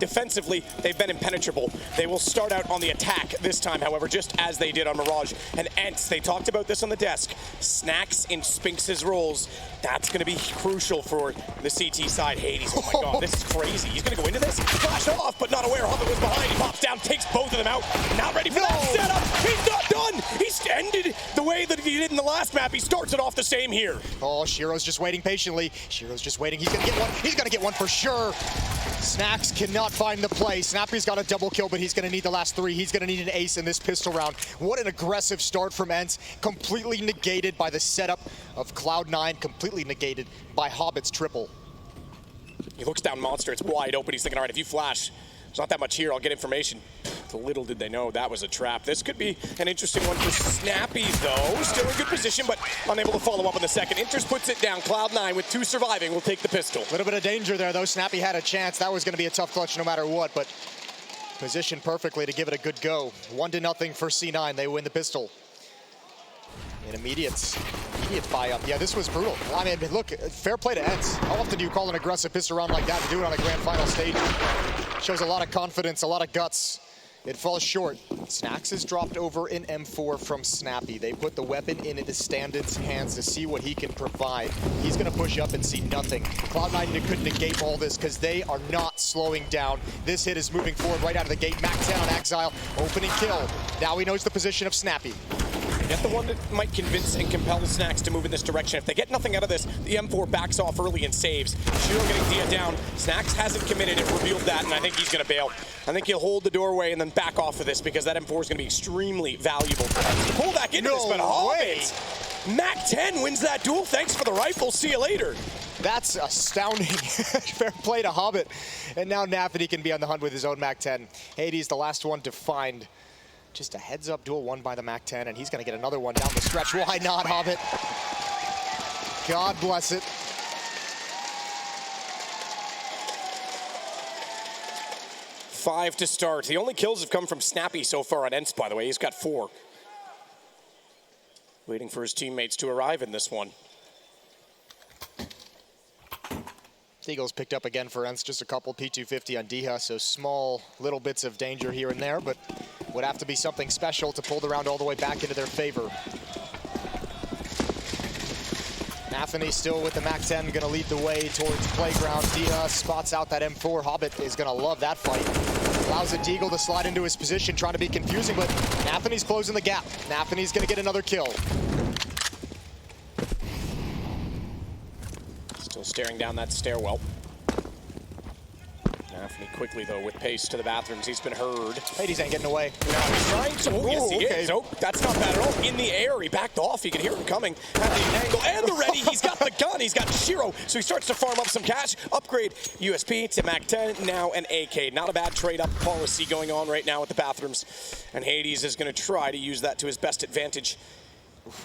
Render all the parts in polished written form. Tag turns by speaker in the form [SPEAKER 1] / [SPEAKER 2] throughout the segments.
[SPEAKER 1] Defensively, they've been impenetrable. They will start out on the attack this time, however, just as they did on Mirage. And ENCE, they talked about this on the desk. Snacks in Spinx's roles, that's going to be crucial for the CT side. Hades, oh my god, this is crazy. He's going to go into this, flash off, but not aware Hobbit was behind. He pops down, takes both of them out. Not ready for that setup. He's not done. He's ended the way that he did in the last map. He starts it off the same here.
[SPEAKER 2] Oh, Shiro's just waiting patiently. Shiro's just waiting. He's going to get one. He's going to get one for sure. Snacks cannot find the play. Snappy's got a double kill, but he's going to need the last three. He's going to need an ace in this pistol round. What an aggressive start from ENCE. Completely negated by the setup of Cloud9. Completely negated by Hobbit's triple.
[SPEAKER 1] He looks down Monster. It's wide open. He's thinking, all right, if you flash, there's not that much here. I'll get information. Little did they know that was a trap. This could be an interesting one for Snappy, though. Still in good position, but unable to follow up on the second. Interest puts it down. Cloud9 with 2 surviving will take the pistol.
[SPEAKER 2] A little bit of danger there, though. Snappy had a chance. That was going to be a tough clutch no matter what, but positioned perfectly to give it a good go. 1-0 for C9. They win the pistol. An immediate buy up. Yeah, this was brutal. I mean, look, fair play to ENCE. How often do you call an aggressive pistol round like that and do it on a grand final stage? Shows a lot of confidence, a lot of guts. It falls short. Snacks is dropped over in M4 from Snappy. They put the weapon into Standard's hands to see what he can provide. He's going to push up and see nothing. Cloud9 couldn't negate all this because they are not slowing down. This hit is moving forward right out of the gate. Mac 10 on Exile, opening kill. Now he knows the position of Snappy.
[SPEAKER 1] Get the one that might convince and compel the Snacks to move in this direction. If they get nothing out of this, the M4 backs off early and saves. Shiro getting Dia down. Snacks hasn't committed. It revealed that, and I think he's going to bail. I think he'll hold the doorway and then back off of this because that M4 is going to be extremely valuable for him. Pull back into this, but Hobbit! Mac 10 wins that duel. Thanks for the rifle. See you later.
[SPEAKER 2] That's astounding. Fair play to Hobbit. And now Nafany can be on the hunt with his own Mac 10. Hades, the last one to find. Just a heads-up duel won by the Mac 10, and he's going to get another one down the stretch. Why not, Hobbit? God bless it.
[SPEAKER 1] Five to start. The only kills have come from Snappy so far on ENCE, by the way. He's got 4. Waiting for his teammates to arrive in this one.
[SPEAKER 2] Eagles picked up again for ENCE, just a couple P250 on Diha, so small little bits of danger here and there, but would have to be something special to pull the round all the way back into their favor. Nafany still with the Mac 10, going to lead the way towards playground. Diha spots out that M4. Hobbit is going to love that fight. Allows it Deagle to slide into his position, trying to be confusing, but Nafany's closing the gap. Nafany's going to get another kill.
[SPEAKER 1] Still staring down that stairwell. Nafany quickly, though, with pace to the bathrooms. He's been heard.
[SPEAKER 2] Hades ain't getting away.
[SPEAKER 1] No, he's trying to. Oh, yes, he is. Oh, that's not bad at all. In the air, he backed off. You can hear him coming at the angle and the ready. He's got the gun. He's got Shiro, so he starts to farm up some cash. Upgrade USP to Mac 10, now an AK. Not a bad trade-up policy going on right now at the bathrooms. And Hades is going to try to use that to his best advantage.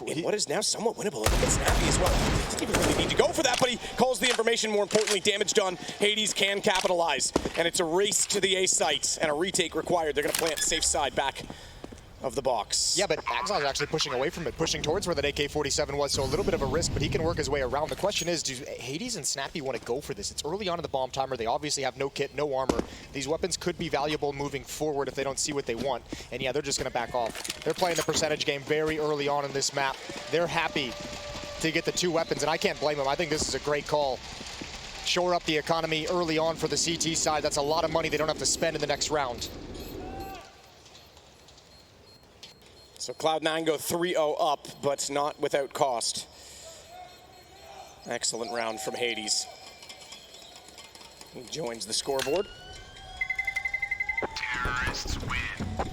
[SPEAKER 1] In what is now somewhat winnable. Look at Snappy as well. He didn't even really need to go for that, but he calls the information. More importantly, damage done. Hades can capitalize, and it's a race to the A site and a retake required. They're going to play it safe side back of the box.
[SPEAKER 2] Yeah, but Exile's actually pushing away from it, pushing towards where that AK-47 was, so a little bit of a risk, but he can work his way around. The question is, do Hades and Snappy want to go for this? It's early on in the bomb timer. They obviously have no kit, no armor. These weapons could be valuable moving forward if they don't see what they want. And yeah, they're just going to back off. They're playing the percentage game very early on in this map. They're happy to get the 2 weapons, and I can't blame them. I think this is a great call. Shore up the economy early on for the CT side. That's a lot of money they don't have to spend in the next round.
[SPEAKER 1] So Cloud9 go 3-0 up, but not without cost. Excellent round from Hades. He joins the scoreboard.
[SPEAKER 3] Terrorists win.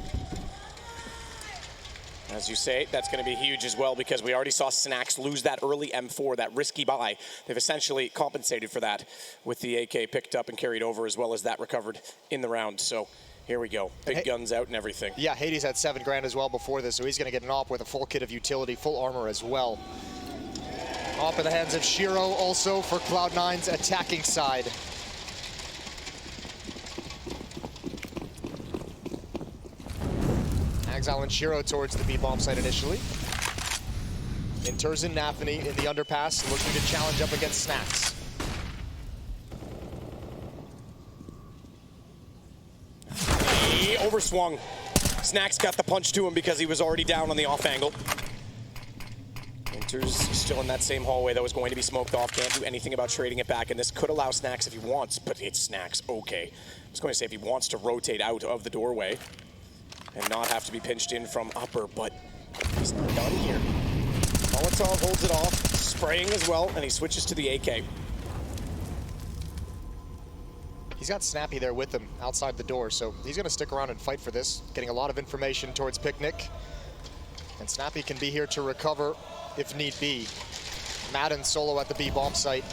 [SPEAKER 1] As you say, that's going to be huge as well because we already saw Snacks lose that early M4, that risky buy. They've essentially compensated for that with the AK picked up and carried over as well as that recovered in the round. So here we go. Big guns out and everything.
[SPEAKER 2] Yeah, Hades had 7 grand as well before this, so he's going to get an AWP with a full kit of utility, full armor as well. AWP in the hands of Shiro also for Cloud9's attacking side. Exile and Shiro towards the B-bomb site initially. Inters and Nafany in the underpass, looking to challenge up against Snacks.
[SPEAKER 1] overswung. Snacks got the punch to him because he was already down on the off angle. Winter's still in that same hallway that was going to be smoked off. Can't do anything about trading it back, and this could allow Snacks if he wants, but it's Snacks, okay. I was going to say if he wants to rotate out of the doorway and not have to be pinched in from upper, but he's not done here. Molotov holds it off, spraying as well, and he switches to the AK.
[SPEAKER 2] He's got Snappy there with him outside the door, so he's going to stick around and fight for this, getting a lot of information towards Picnic. And Snappy can be here to recover if need be. Madden solo at the B bomb site.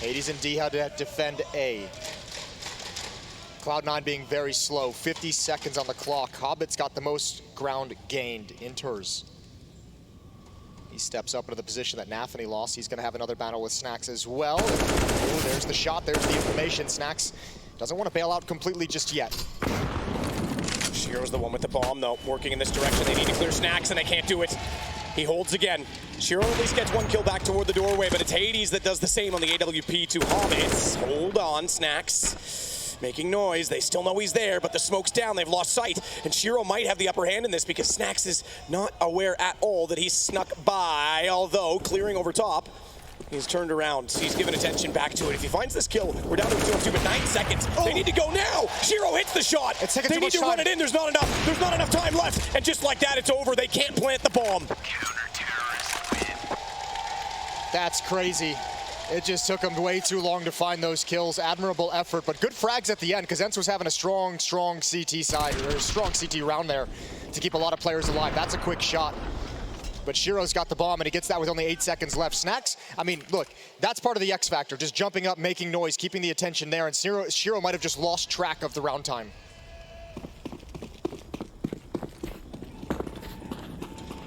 [SPEAKER 2] Hades and D how to defend A. Cloud9 being very slow, 50 seconds on the clock. Hobbit's got the most ground gained in TERS. He steps up into the position that Nafany lost. He's going to have another battle with Snacks as well. Oh, there's the shot, there's the information. Snacks doesn't want to bail out completely just yet.
[SPEAKER 1] Shiro's the one with the bomb, though, working in this direction. They need to clear Snacks, and they can't do it. He holds again. Shiro at least gets one kill back toward the doorway, but it's Hades that does the same on the AWP to Hobbits. Hold on, Snacks. Making noise. They still know he's there, but the smoke's down. They've lost sight, and Shiro might have the upper hand in this because Snacks is not aware at all that he's snuck by, although clearing over top. He's turned around. He's given attention back to it. If he finds this kill, we're down to 2-2, but 9 seconds. Oh. They need to go now. Shiro hits the shot. They need to run it in. There's not enough. There's not enough time left. And just like that, it's over. They can't plant the bomb.
[SPEAKER 3] Counter-terrorist win.
[SPEAKER 2] That's crazy. It just took him way too long to find those kills. Admirable effort, but good frags at the end because ENCE was having a strong CT side, or a strong CT round there to keep a lot of players alive. That's a quick shot. But Shiro's got the bomb, and he gets that with only 8 seconds left. Snacks, I mean, look, that's part of the X factor, just jumping up, making noise, keeping the attention there, and Shiro might have just lost track of the round time.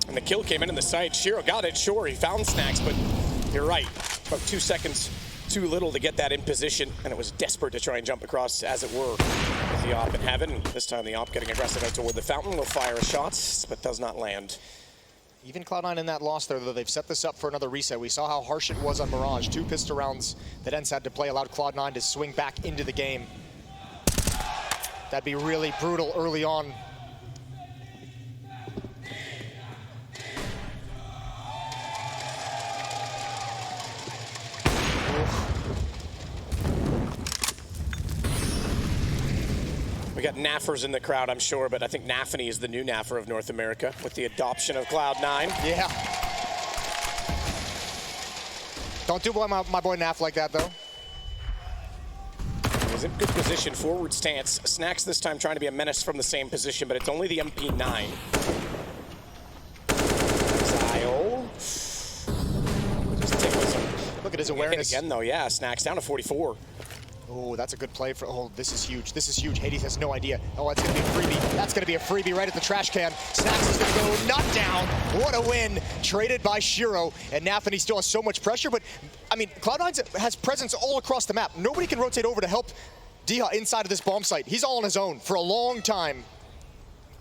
[SPEAKER 1] And the kill came in the side. Shiro got it, sure, he found Snacks, but you're right. About 2 seconds too little to get that in position, and it was desperate to try and jump across, as it were, with the op in heaven. This time the op getting aggressive out toward the fountain will fire a shot, but does not land.
[SPEAKER 2] Even Cloud9 in that loss there, though, they've set this up for another reset. We saw how harsh it was on Mirage. 2 pistol rounds that ENCE had to play allowed Cloud9 to swing back into the game. That'd be really brutal early on.
[SPEAKER 1] We got Naffers in the crowd, I'm sure, but I think Nafany is the new Naffer of North America with the adoption of Cloud9.
[SPEAKER 2] Yeah. Don't do my boy Naf like that, though.
[SPEAKER 1] He's in good position, forward stance. Snacks this time trying to be a menace from the same position, but it's only the MP9. Zyle. Just tickles him.
[SPEAKER 2] Look at his awareness.
[SPEAKER 1] Again, though, yeah, Snacks down to 44.
[SPEAKER 2] Oh, that's a good play for, oh, this is huge. This is huge. Hades has no idea. Oh, that's gonna be a freebie. That's gonna be a freebie right at the trash can. Snacks is gonna go not down. What a win. Traded by Shiro, and Nafany still has so much pressure, but I mean, Cloud9 has presence all across the map. Nobody can rotate over to help Diha inside of this bomb site. He's all on his own for a long time.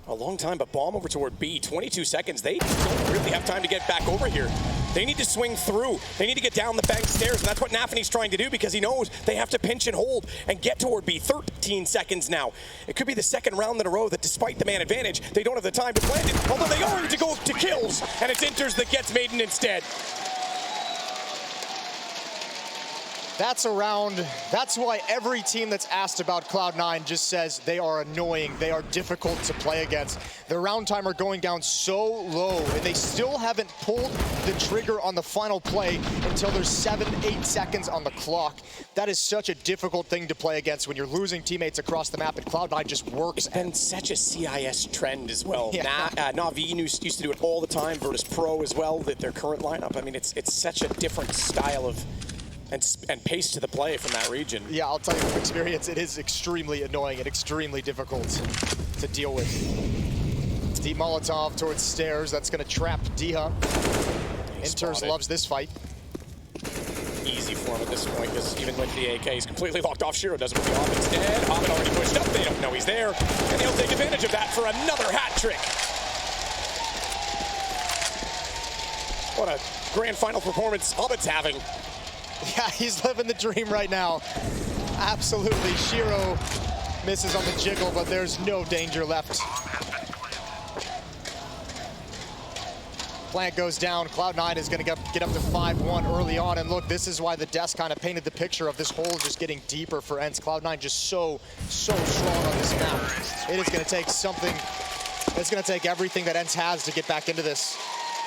[SPEAKER 1] A long time, but bomb over toward B. 22 seconds. They don't really have time to get back over here. They need to swing through. They need to get down the bank stairs, and that's what Nafany's trying to do because he knows they have to pinch and hold and get toward B. 13 seconds now. It could be the second round in a row that despite the man advantage, they don't have the time to plant it, although they are to go to kills, and it's Inters that gets Maiden instead.
[SPEAKER 2] That's a round. That's why every team that's asked about Cloud9 just says they are annoying. They are difficult to play against. The round timer going down so low, and they still haven't pulled the trigger on the final play until there's 7-8 seconds on the clock. That is such a difficult thing to play against when you're losing teammates across the map, and Cloud9 just works.
[SPEAKER 1] It's been such a CIS trend as well.
[SPEAKER 2] Yeah.
[SPEAKER 1] Na'Vi used to do it all the time, Virtus Pro as well, their current lineup. I mean, it's such a different style of and pace to the play from that region.
[SPEAKER 2] Yeah, I'll tell you from experience, it is extremely annoying and extremely difficult to deal with. Deep Molotov towards stairs. That's going to trap Diha. Inters loves this fight.
[SPEAKER 1] Easy for him at this point, because even with the AK, he's completely locked off. Shiro does it with the Hobbit instead. Hobbit already pushed up. They don't know he's there. And they'll take advantage of that for another hat trick. What a grand final performance Hobbit's having.
[SPEAKER 2] Yeah, he's living the dream right now. Absolutely. Shiro Misses on the jiggle, but there's no danger left. Plant goes down. Cloud9 is going to get up to 5-1 early on. And look, this is why the desk kind of painted the picture of this hole just getting deeper for ENCE. Cloud9 just so strong on this map. It is going to take something. It's going to take everything that ENCE has to get back into this.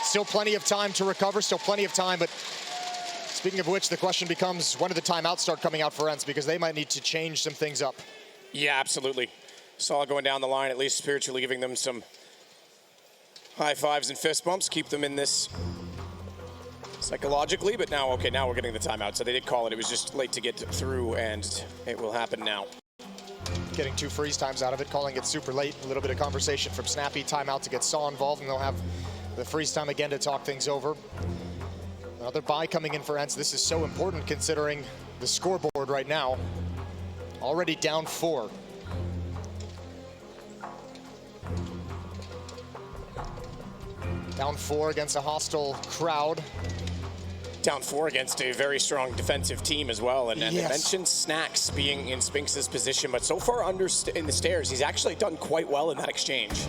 [SPEAKER 2] Still plenty of time to recover, still plenty of time, but speaking of which, the question becomes, when do the timeouts start coming out for ENCE? Because they might need to change some things up.
[SPEAKER 1] Yeah, absolutely. Saw going down the line, at least spiritually giving them some high fives and fist bumps, keep them in this psychologically, but now, okay, now we're getting the timeout. So they did call it. It was just late to get through, and it will happen now.
[SPEAKER 2] Getting 2 freeze times out of it, calling it super late. A little bit of conversation from Snappy, timeout to get Saw involved, and they'll have the freeze time again to talk things over. Another buy coming in for ENCE. This is so important considering the scoreboard right now. Already down 4. Down 4 against a hostile crowd.
[SPEAKER 1] Down 4 against a very strong defensive team as well. And
[SPEAKER 2] Yes.
[SPEAKER 1] they mentioned Snacks being in Spinks' position, but so far in the stairs, he's actually done quite well in that exchange.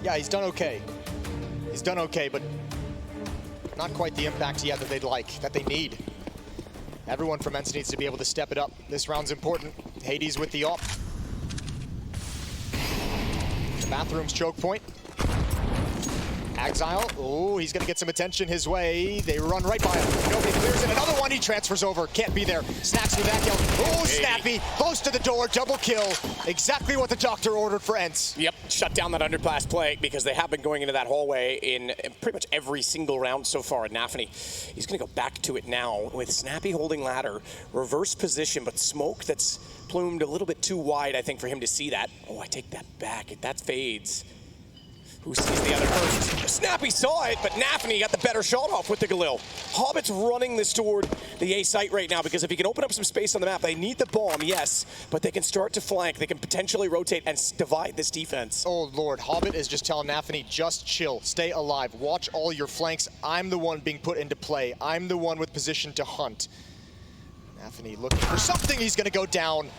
[SPEAKER 2] Yeah, he's done okay. He's done okay, but not quite the impact yet that they'd like, that they need. Everyone from ENCE needs to be able to step it up. This round's important. Hades with the op. The Bathroom's choke point. Exile, oh, he's gonna get some attention his way. They run right by him. Nobody clears it. Another one, he transfers over. Can't be there. Snacks with that kill. Oh, Snappy, close to the door, double kill. Exactly what the doctor ordered for ENCE.
[SPEAKER 1] Yep, shut down that underpass play because they have been going into that hallway in pretty much every single round so far. And Nafany, he's gonna go back to it now with Snappy holding ladder, reverse position, but smoke that's plumed a little bit too wide, I think, for him to see that. Oh, I take that back. That fades. Who sees the other first? Snappy saw it, but Nafany got the better shot off with the Galil. Hobbit's running this toward the A site right now because if he can open up some space on the map, they need the bomb, yes, but they can start to flank. They can potentially rotate and divide this defense.
[SPEAKER 2] Oh, Lord. Hobbit is just telling Nafany, just chill, stay alive, watch all your flanks. I'm the one being put into play. I'm the one with position to hunt. Nafany looking for something. He's going to go down.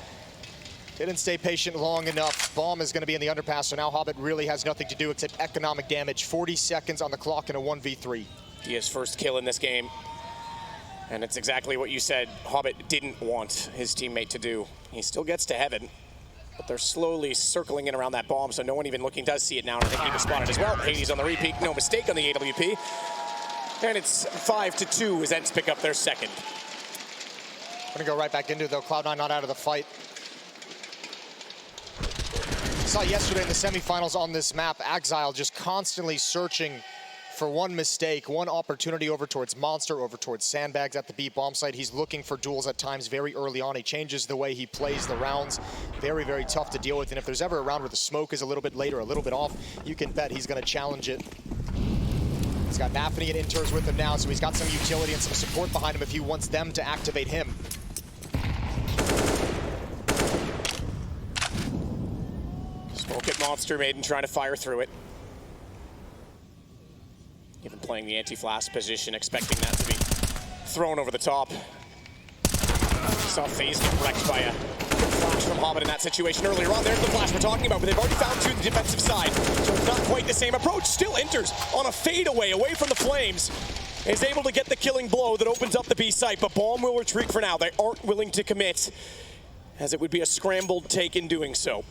[SPEAKER 2] Didn't stay patient long enough. Bomb is going to be in the underpass, so now Hobbit really has nothing to do except economic damage. 40 seconds on the clock in a 1v3.
[SPEAKER 1] He has first kill in this game. And it's exactly what you said Hobbit didn't want his teammate to do. He still gets to heaven, but they're slowly circling in around that bomb, so no one even looking does see it now, and I think he was spotted as well. Hades on the repeat, no mistake on the AWP. And it's 5-2 as ENCE pick up their second.
[SPEAKER 2] Gonna go right back into it, though. Cloud9 not out of the fight. Saw yesterday in the semifinals on this map, Exile just constantly searching for one mistake, one opportunity over towards Monster, over towards Sandbags at the B bomb site. He's looking for duels at times very early on. He changes the way he plays the rounds. Very, very tough to deal with. And if there's ever a round where the smoke is a little bit late or a little bit off, you can bet he's going to challenge it. He's got Nafany and Inters with him now, so he's got some utility and some support behind him if he wants them to activate him.
[SPEAKER 1] Smoke at Monster Maiden trying to fire through it. Even playing the anti-flash position, expecting that to be thrown over the top. Saw FaZe get wrecked by a flash from Hobbit in that situation earlier on. There's the flash we're talking about, but they've already found two to the defensive side, so it's not quite the same approach. Still enters on a fadeaway away from the Flames. Is able to get the killing blow that opens up the B site, but Bomb will retreat for now. They aren't willing to commit, as it would be a scrambled take in doing so.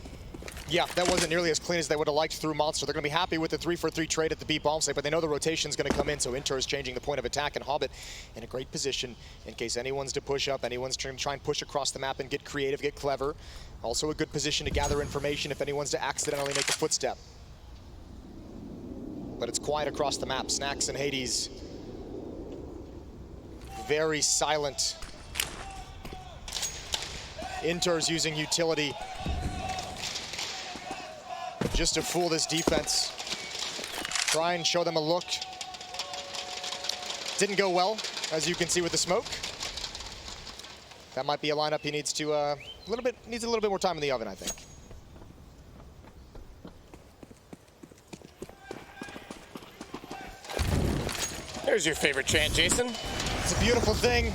[SPEAKER 2] Yeah, that wasn't nearly as clean as they would have liked through Monster. They're going to be happy with the 3-for-3 trade at the B bomb site, but they know the rotation's going to come in, so Inter is changing the point of attack, and Hobbit in a great position in case anyone's to push up, anyone's trying to try and push across the map and get creative, get clever. Also a good position to gather information if anyone's to accidentally make a footstep. But it's quiet across the map. Snacks and Hades, very silent. Inter's using utility just to fool this defense. Try and show them a look. Didn't go well, as you can see with the smoke. That might be a lineup he needs to needs a little bit more time in the oven, I think.
[SPEAKER 1] There's your favorite chant, Jason.
[SPEAKER 2] It's a beautiful thing.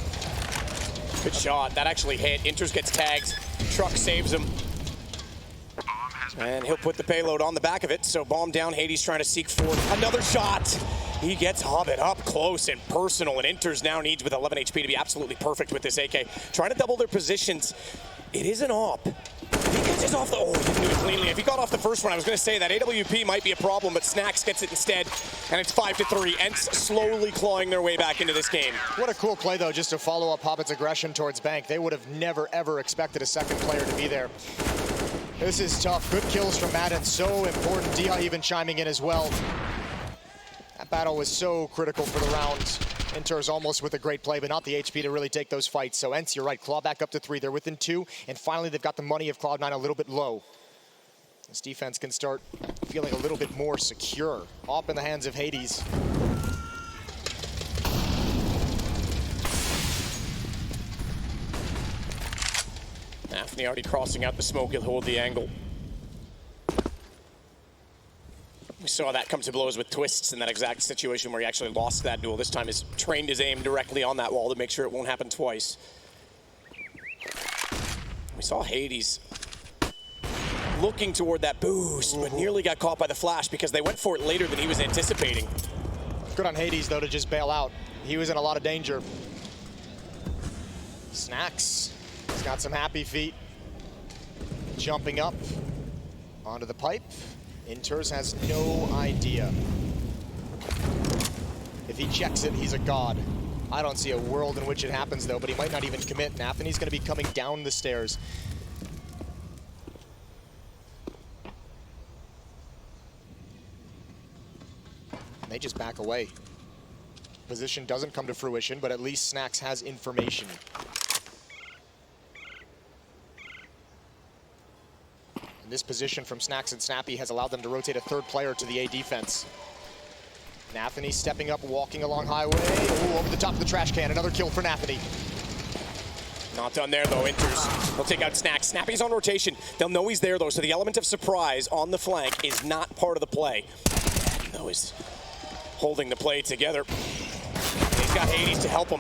[SPEAKER 1] Good shot. That actually hit. Inters gets tagged. truck saves him. And he'll put the payload on the back of it. So bomb down, Hades trying to seek for another shot. He gets Hobbit up close and personal, and Enters now needs with 11 HP to be absolutely perfect with this AK. Trying to double their positions. It is an op. He catches off the, oh, he didn't do it cleanly. If he got off the first one, I was going to say that AWP might be a problem, but Snacks gets it instead, and it's 5-3. ENCE slowly clawing their way back into this game.
[SPEAKER 2] What a cool play, though, just to follow up Hobbit's aggression towards Bank. They would have never, ever expected a second player to be there. This is tough. Good kills from Madden. So important. Dia even chiming in as well. That battle was so critical for the round. Enters almost with a great play, but not the HP to really take those fights. So ENCE, you're right, claw back up to 3. They're within 2, and finally they've got the money of Cloud9 a little bit low. This defense can start feeling a little bit more secure. Op in the hands of Hades.
[SPEAKER 1] Anthony already crossing out the smoke, he'll hold the angle. We saw that come to blows with Twists in that exact situation where he actually lost that duel. This time he's trained his aim directly on that wall to make sure it won't happen twice. We saw Hades looking toward that boost, but nearly got caught by the flash because they went for it later than he was anticipating.
[SPEAKER 2] Good on Hades, though, to just bail out. He was in a lot of danger. Snacks. He's got some happy feet. Jumping up onto the pipe. Enters has no idea. If he checks it, he's a god. I don't see a world in which it happens, though, but he might not even commit. Anthony's going to be coming down the stairs. And they just back away. Position doesn't come to fruition, but at least Snacks has information. This position from Snacks and Snappy has allowed them to rotate a third player to the A defense. Nathany stepping up, walking along highway. Ooh, over the top of the trash can. Another kill for Nathany.
[SPEAKER 1] Not done there, though. Enters. They'll take out Snacks. Snappy's on rotation. They'll know he's there, though, so the element of surprise on the flank is not part of the play. Though is holding the play together. He's got Hades to help him.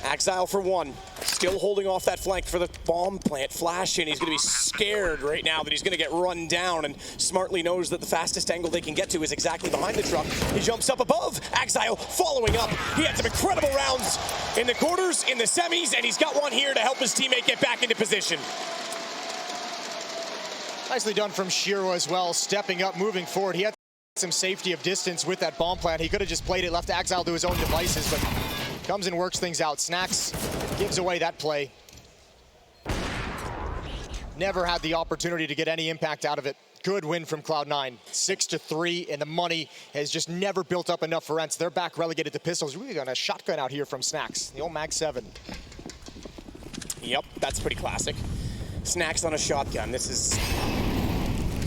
[SPEAKER 1] Exile for 1. Still holding off that flank for the bomb plant. Flash in. He's going to be scared right now that he's going to get run down, and smartly knows that the fastest angle they can get to is exactly behind the truck. He jumps up above. Exile following up. He had some incredible rounds in the quarters, in the semis, and he's got one here to help his teammate get back into position.
[SPEAKER 2] Nicely done from Shiro as well, stepping up, moving forward. He had some safety of distance with that bomb plant. He could have just played it, left Exile to his own devices, but comes and works things out. Snacks gives away that play. Never had the opportunity to get any impact out of it. Good win from Cloud9. 6-3, and the money has just never built up enough for ENCE. They're back relegated to pistols. Really got a shotgun out here from Snacks. The old Mag 7.
[SPEAKER 1] Yep, that's pretty classic. Snacks on a shotgun. This is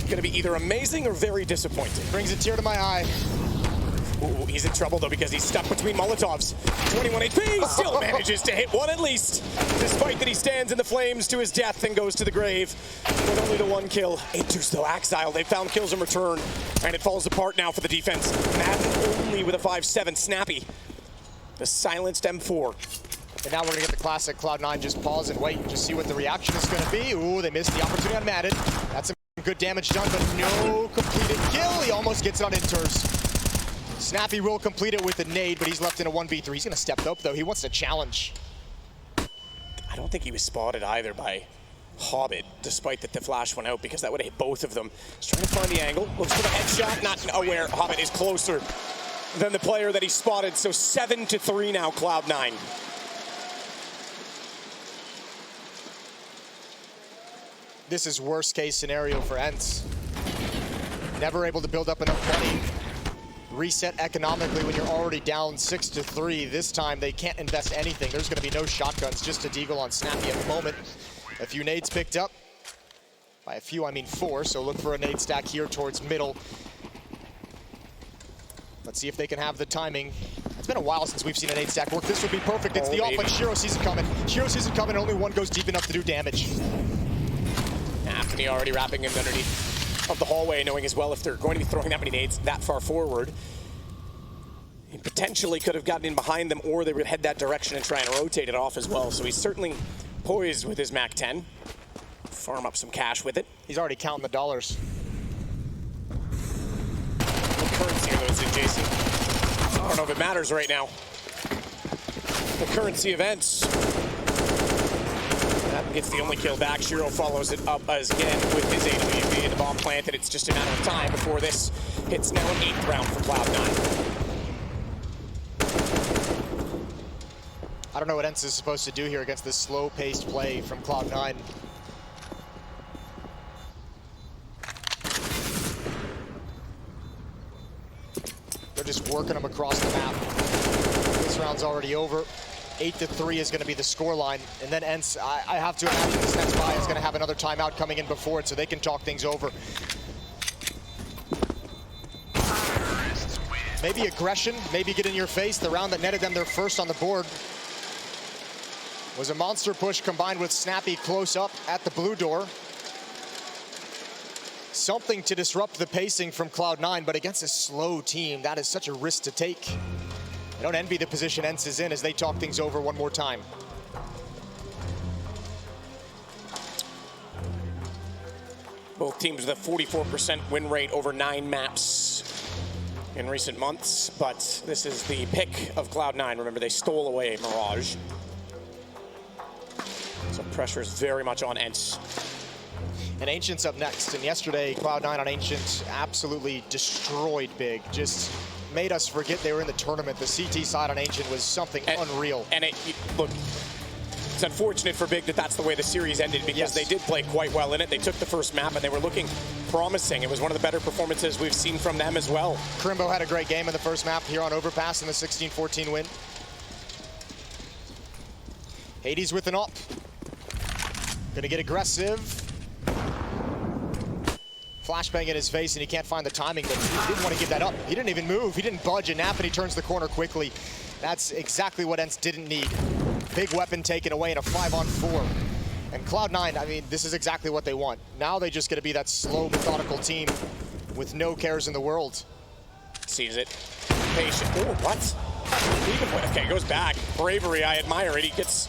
[SPEAKER 1] going to be either amazing or very disappointing.
[SPEAKER 2] Brings a tear to my eye.
[SPEAKER 1] Ooh, he's in trouble, though, because he's stuck between Molotovs. 21 HP, still manages to hit one at least, despite that he stands in the flames to his death and goes to the grave with only the 1 kill. Enters, though, Exile. They found kills in return, and it falls apart now for the defense. Madden only with a 5-7. Snappy, the silenced M4.
[SPEAKER 2] And now we're going to get the classic Cloud9 just pause and wait and just see what the reaction is going to be. Ooh, they missed the opportunity on Madden. That's some good damage done, but no completed kill. He almost gets it on Enters. Snappy will complete it with a nade, but he's left in a 1v3. He's going to step up, though. He wants to challenge.
[SPEAKER 1] I don't think he was spotted either by Hobbit, despite that the flash went out, because that would have hit both of them. He's trying to find the angle. Looks for the headshot. Not aware. Hobbit is closer than the player that he spotted. So 7-3 now, Cloud9.
[SPEAKER 2] This is worst case scenario for ENCE. Never able to build up enough money. Reset economically when you're already down 6-3. This time they can't invest anything. There's going to be no shotguns, just a deagle on Snappy at the moment. A few nades picked up. By a few, I mean 4, so look for a nade stack here towards middle. Let's see if they can have the timing. It's been a while since we've seen a nade stack work. This would be perfect. It's the off, but Shiro sees it coming. Shiro sees it coming, only 1 goes deep enough to do damage.
[SPEAKER 1] Anthony already wrapping him underneath of the hallway, knowing as well if they're going to be throwing that many nades that far forward, he potentially could have gotten in behind them, or they would head that direction and try and rotate it off as well. So he's certainly poised with his Mac 10. farm up some cash with it.
[SPEAKER 2] He's already counting the dollars.
[SPEAKER 1] What currency are those in, Jason? I don't know if it matters right now. The currency of ENCE. That gets the only kill back. Shiro follows it up as again with his AWP and the bomb planted. It's just a matter of time before this hits now an 8th round for Cloud9.
[SPEAKER 2] I don't know what ENCE is supposed to do here against this slow-paced play from Cloud9. They're just working them across the map. This round's already over. 8-3 is going to be the scoreline. And then ENCE, I have to imagine this next buy is going to have another timeout coming in before it so they can talk things over. Maybe aggression, maybe get in your face. The round that netted them their first on the board was a monster push combined with Snappy close up at the blue door. Something to disrupt the pacing from Cloud9, but against a slow team, that is such a risk to take. I don't envy the position ENCE is in as they talk things over one more time.
[SPEAKER 1] Both teams with a 44% win rate over 9 maps in recent months, but this is the pick of Cloud9. Remember, they stole away Mirage. So pressure is very much on ENCE.
[SPEAKER 2] And Ancient's up next, and yesterday Cloud9 on Ancient absolutely destroyed Big. Just made us forget they were in the tournament. The CT side on Ancient was something unreal.
[SPEAKER 1] And look, it's unfortunate for Big that that's the way the series ended because they did play quite well in it. They took the first map and they were looking promising. It was one of the better performances we've seen from them as well.
[SPEAKER 2] Crimbo had a great game in the first map here on Overpass in the 16-14 win. Hades with an op. Gonna get aggressive. Flashbang in his face and he can't find the timing, but he didn't want to give that up. He didn't even move, he didn't budge, and Nap and he turns the corner quickly. That's exactly what ENCE didn't need. Big weapon taken away in a 5-on-4. And Cloud9, I mean, this is exactly what they want. Now they just get to be that slow, methodical team with no cares in the world.
[SPEAKER 1] Sees it. Patient. Oh, what? Okay, goes back. Bravery, I admire it. He gets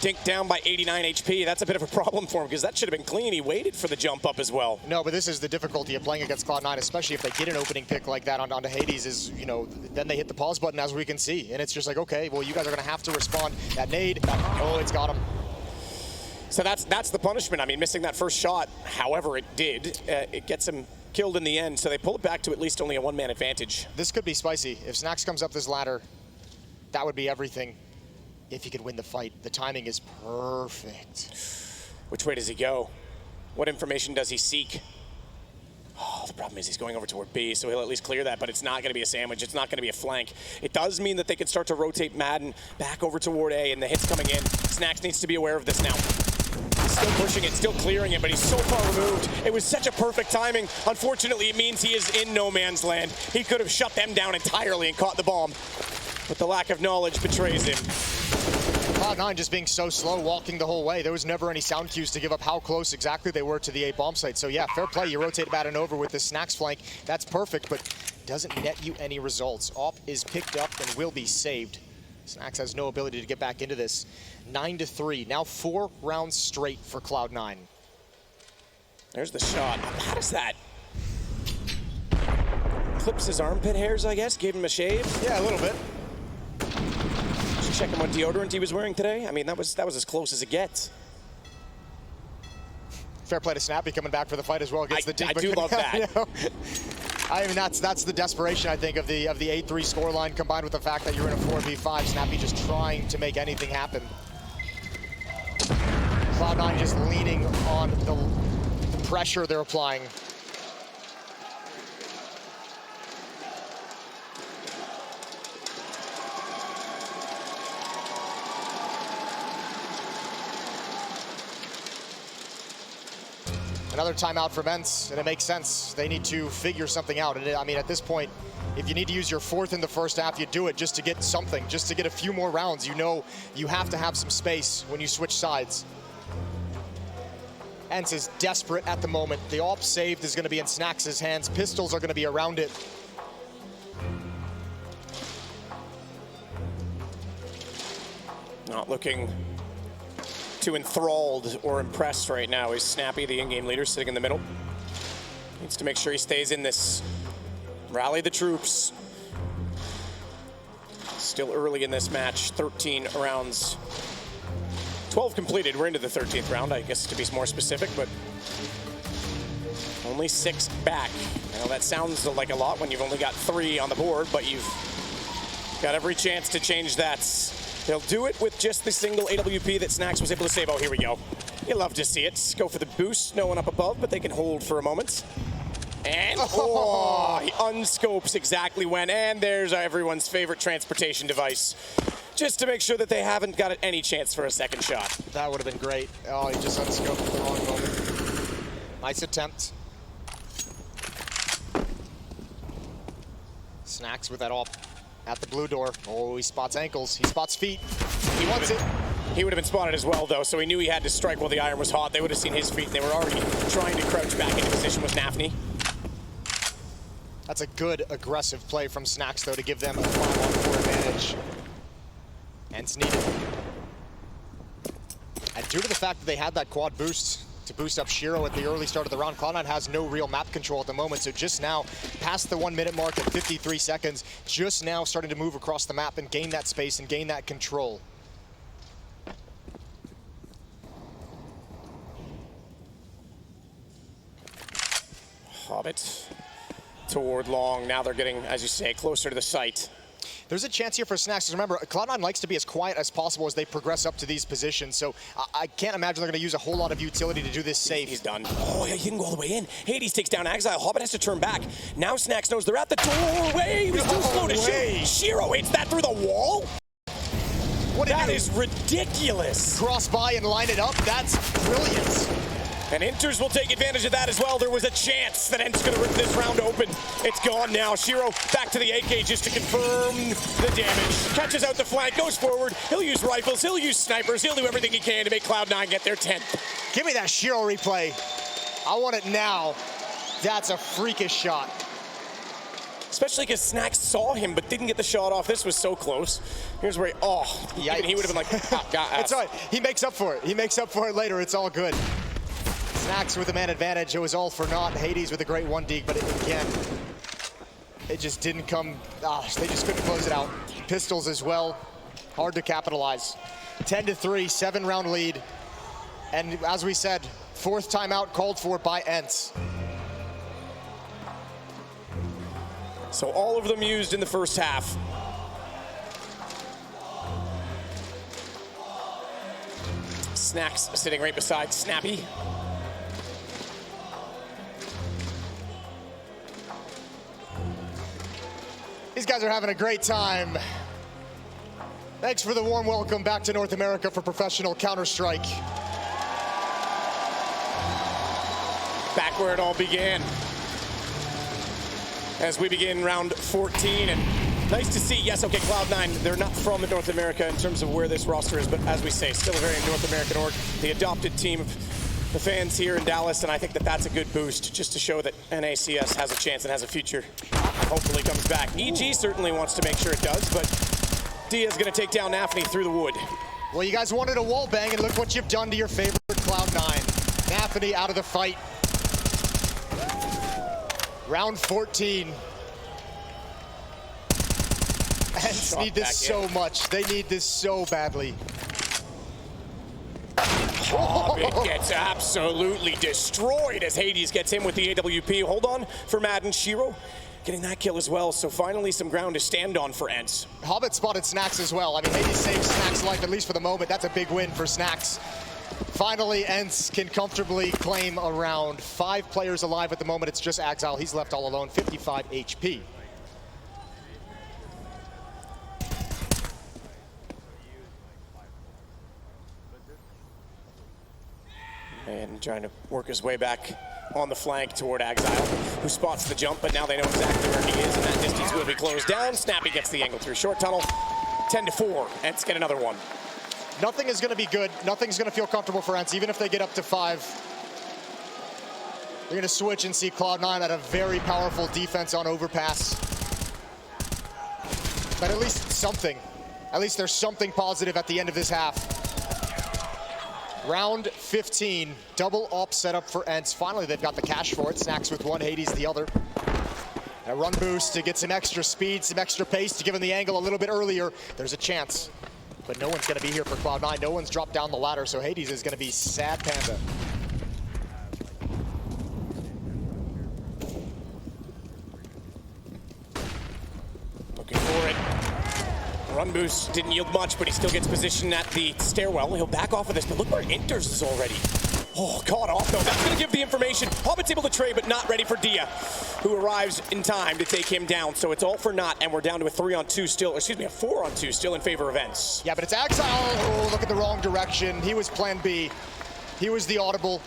[SPEAKER 1] dinked down by 89 HP. That's a bit of a problem for him because that should have been clean. He waited for the jump up as well.
[SPEAKER 2] No, but this is the difficulty of playing against Cloud9, especially if they get an opening pick like that onto Hades, is, you know, then they hit the pause button as we can see. And it's just like, okay, well, you guys are going to have to respond. That nade, oh, it's got him.
[SPEAKER 1] So that's the punishment. I mean, missing that first shot, however it did, it gets him killed in the end. So they pull it back to at least only a 1-man advantage.
[SPEAKER 2] This could be spicy. If Snax comes up this ladder, that would be everything. If he could win the fight, the timing is perfect.
[SPEAKER 1] Which way does he go? What information does he seek? Oh, the problem is he's going over toward B, so he'll at least clear that, but it's not going to be a sandwich. It's not going to be a flank. It does mean that they can start to rotate Madden back over toward A, and the hit's coming in. Snax needs to be aware of this now. He's still pushing it, still clearing it, but he's so far removed. It was such a perfect timing. Unfortunately, it means he is in no man's land. He could have shut them down entirely and caught the bomb, but the lack of knowledge betrays him.
[SPEAKER 2] Cloud9 just being so slow, walking the whole way. There was never any sound cues to give up how close exactly they were to the A bomb site. So yeah, fair play. You rotate Madden over with this Snax flank. That's perfect, but doesn't net you any results. Op is picked up and will be saved. Snax has no ability to get back into this. 9-3, now 4 rounds straight for Cloud9.
[SPEAKER 1] There's the shot. How does that? Clips his armpit hairs, I guess? Gave him a shave?
[SPEAKER 2] Yeah, a little bit.
[SPEAKER 1] Checking what deodorant he was wearing today. I mean, that was as close as it gets.
[SPEAKER 2] Fair play to Snappy coming back for the fight as well. Gets the dink,
[SPEAKER 1] I do love that.
[SPEAKER 2] You know, I mean, that's the desperation, I think, of the 8-3 scoreline combined with the fact that you're in a 4v5. Snappy just trying to make anything happen. Cloud9 just leaning on the pressure they're applying. Another timeout from ENCE, and it makes sense. They need to figure something out. And I mean, at this point, if you need to use your 4th in the first half, you do it just to get something, just to get a few more rounds. You know you have to have some space when you switch sides. ENCE is desperate at the moment. The AWP saved is going to be in Snax's hands. Pistols are going to be around it.
[SPEAKER 1] Not looking too enthralled or impressed right now is Snappy, the in-game leader, sitting in the middle. Needs to make sure he stays in this. Rally the troops. Still early in this match, 13 rounds. 12 completed, we're into the 13th round, I guess to be more specific, but only 6 back. I know that sounds like a lot when you've only got 3 on the board, but you've got every chance to change that. They'll do it with just the single AWP that Snax was able to save. Oh, here we go. You love to see it. Go for the boost, no one up above, but they can hold for a moment. And, oh, he unscopes exactly when, and there's everyone's favorite transportation device. Just to make sure that they haven't got any chance for a second shot.
[SPEAKER 2] That would have been great. Oh, he just unscoped at the wrong moment. Nice attempt. Snax with that all at the blue door. Oh, he spots ankles. He spots feet. He wants it.
[SPEAKER 1] He would have been spotted as well, though, so he knew he had to strike while the iron was hot. They would have seen his feet, and they were already trying to crouch back into position with Nafny.
[SPEAKER 2] That's a good, aggressive play from Snax, though, to give them a 5-on-4 advantage. ENCE needed. And due to the fact that they had that quad boost to boost up Shiro at the early start of the round, Cloud9 has no real map control at the moment, so just now, past the 1-minute mark at 53 seconds, just now starting to move across the map and gain that space and gain that control.
[SPEAKER 1] Hobbit toward long. Now they're getting, as you say, closer to the site.
[SPEAKER 2] There's a chance here for Snax, because remember, Cloud9 likes to be as quiet as possible as they progress up to these positions, so I can't imagine they're going to use a whole lot of utility to do this safe.
[SPEAKER 1] He's done. Oh, yeah, he didn't go all the way in. Hades takes down Exile. Hobbit has to turn back. Now Snax knows they're at the doorway. He was too slow to shoot. Shiro hits that through the wall. That is ridiculous.
[SPEAKER 2] Cross by and line it up. That's brilliant.
[SPEAKER 1] And Inters will take advantage of that as well. There was a chance that ENCE could have ripped this round open. It's gone now. Shiro back to the AK just to confirm the damage. Catches out the flank, goes forward. He'll use rifles, he'll use snipers, he'll do everything he can to make Cloud9 get their 10th.
[SPEAKER 2] Give me that Shiro replay. I want it now. That's a freakish shot.
[SPEAKER 1] Especially because Snax saw him but didn't get the shot off. This was so close. Here's where even he would have been like, oh, God.
[SPEAKER 2] It's all right. He makes up for it. He makes up for it later. It's all good. Snax with the man advantage. It was all for naught. Hades with a great 1-deke, but again, it just didn't come. They just couldn't close it out. Pistols as well. Hard to capitalize. 10-3, 7-round lead. And as we said, 4th timeout called for by ENCE.
[SPEAKER 1] So all of them used in the first half. Snax sitting right beside Snappy.
[SPEAKER 2] These guys are having a great time. Thanks for the warm welcome back to North America for professional Counter-Strike.
[SPEAKER 1] Back where it all began. As we begin round 14, and nice to see, yes, okay, Cloud9, they're not from North America in terms of where this roster is, but as we say, still a very North American org, the adopted team of the fans here in Dallas, and I think that that's a good boost, just to show that NACS has a chance and has a future. Hopefully comes back. EG certainly wants to make sure it does, but Dia's gonna take down Nafny through the wood.
[SPEAKER 2] Well, you guys wanted a wall bang, and look what you've done to your favorite Cloud9. Nafny out of the fight. Round 14. ENCE need this so much. They need this so badly.
[SPEAKER 1] It gets absolutely destroyed as Hades gets in with the AWP. Hold on for Madden. Shiro getting that kill as well, so finally some ground to stand on for ENCE.
[SPEAKER 2] Hobbit spotted Snax as well. I mean, Hades saved Snax's life, at least for the moment. That's a big win for Snax. Finally, ENCE can comfortably claim a round. 5 players alive at the moment. It's just Exile. He's left all alone, 55 HP.
[SPEAKER 1] And trying to work his way back on the flank toward Exile, who spots the jump, but now they know exactly where he is, and that distance will be closed down. Snappy gets the angle through short tunnel. 10-4, ENCE get another one.
[SPEAKER 2] Nothing is going to be good. Nothing's going to feel comfortable for ENCE, even if they get up to 5. They're going to switch and see Cloud9 at a very powerful defense on Overpass. But at least something. At least there's something positive at the end of this half. Round 15, double op setup for ENCE. Finally, they've got the cash for it. Snacks with one, Hades the other. A run boost to get some extra speed, some extra pace to give him the angle a little bit earlier. There's a chance, but no one's gonna be here for Cloud9. No one's dropped down the ladder, so Hades is gonna be sad panda.
[SPEAKER 1] Looking for it. Run boost didn't yield much, but he still gets positioned at the stairwell. He'll back off of this, but look where Inters is already. Oh, caught off though. That's gonna give the information. Hobbit's able to trade, but not ready for Dia, who arrives in time to take him down. So it's all for naught, and we're down to a 3-on-2 still, excuse me, a 4-on-2 still in favor of ENCE.
[SPEAKER 2] Yeah, but it's Exile. Oh, look at the wrong direction. He was plan B. He was the audible.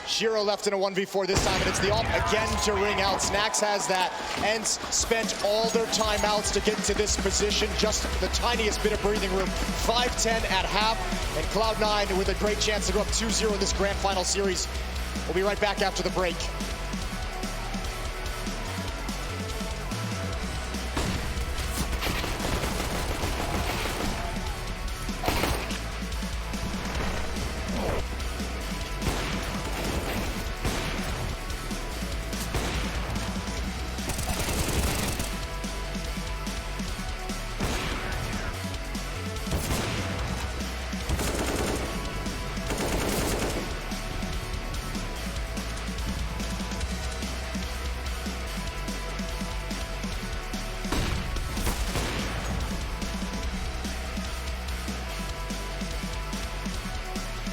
[SPEAKER 2] Shiro left in a 1v4 this time, and it's the op again to ring out. Snacks has that. ENCE spent all their timeouts to get into this position, just the tiniest bit of breathing room. 5-10 at half, and Cloud9 with a great chance to go up 2-0 in this grand final series. We'll be right back after the break.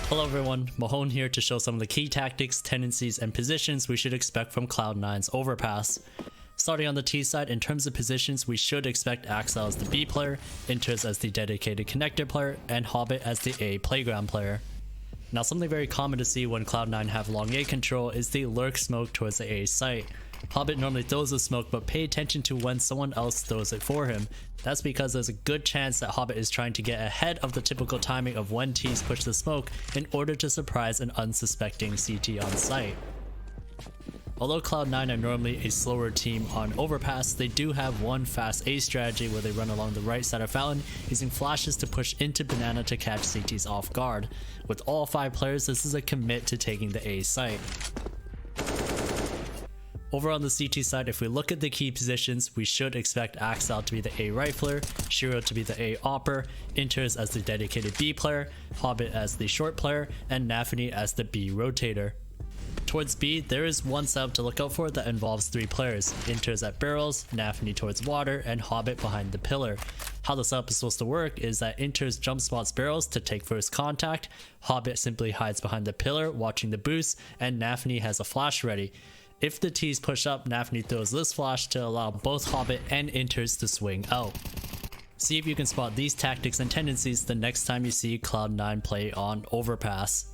[SPEAKER 4] Hello everyone, Mahone here to show some of the key tactics, tendencies, and positions we should expect from Cloud9's Overpass. Starting on the T side, in terms of positions, we should expect Axel as the B player, Inters as the dedicated connector player, and Hobbit as the A playground player. Now something very common to see when Cloud9 have long A control is the lurk smoke towards the A site. Hobbit normally throws the smoke, but pay attention to when someone else throws it for him. That's because there's a good chance that Hobbit is trying to get ahead of the typical timing of when T's push the smoke in order to surprise an unsuspecting CT on site. Although Cloud9 are normally a slower team on Overpass, they do have one fast A strategy where they run along the right side of Fountain, using flashes to push into Banana to catch CTs off guard. With all 5 players, this is a commit to taking the A site. Over on the CT side, if we look at the key positions, we should expect Axel to be the A rifler, Shiro to be the A opper, Inters as the dedicated B player, Hobbit as the short player, and Nafany as the B rotator. Towards B, there is one setup to look out for that involves 3 players, Inters at barrels, Nafany towards water, and Hobbit behind the pillar. How the setup is supposed to work is that Inters jump spots barrels to take first contact, Hobbit simply hides behind the pillar watching the boost, and Nafany has a flash ready. If the T's push up, Nafany throws this flash to allow both Hobbit and Inters to swing out. See if you can spot these tactics and tendencies the next time you see Cloud9 play on Overpass.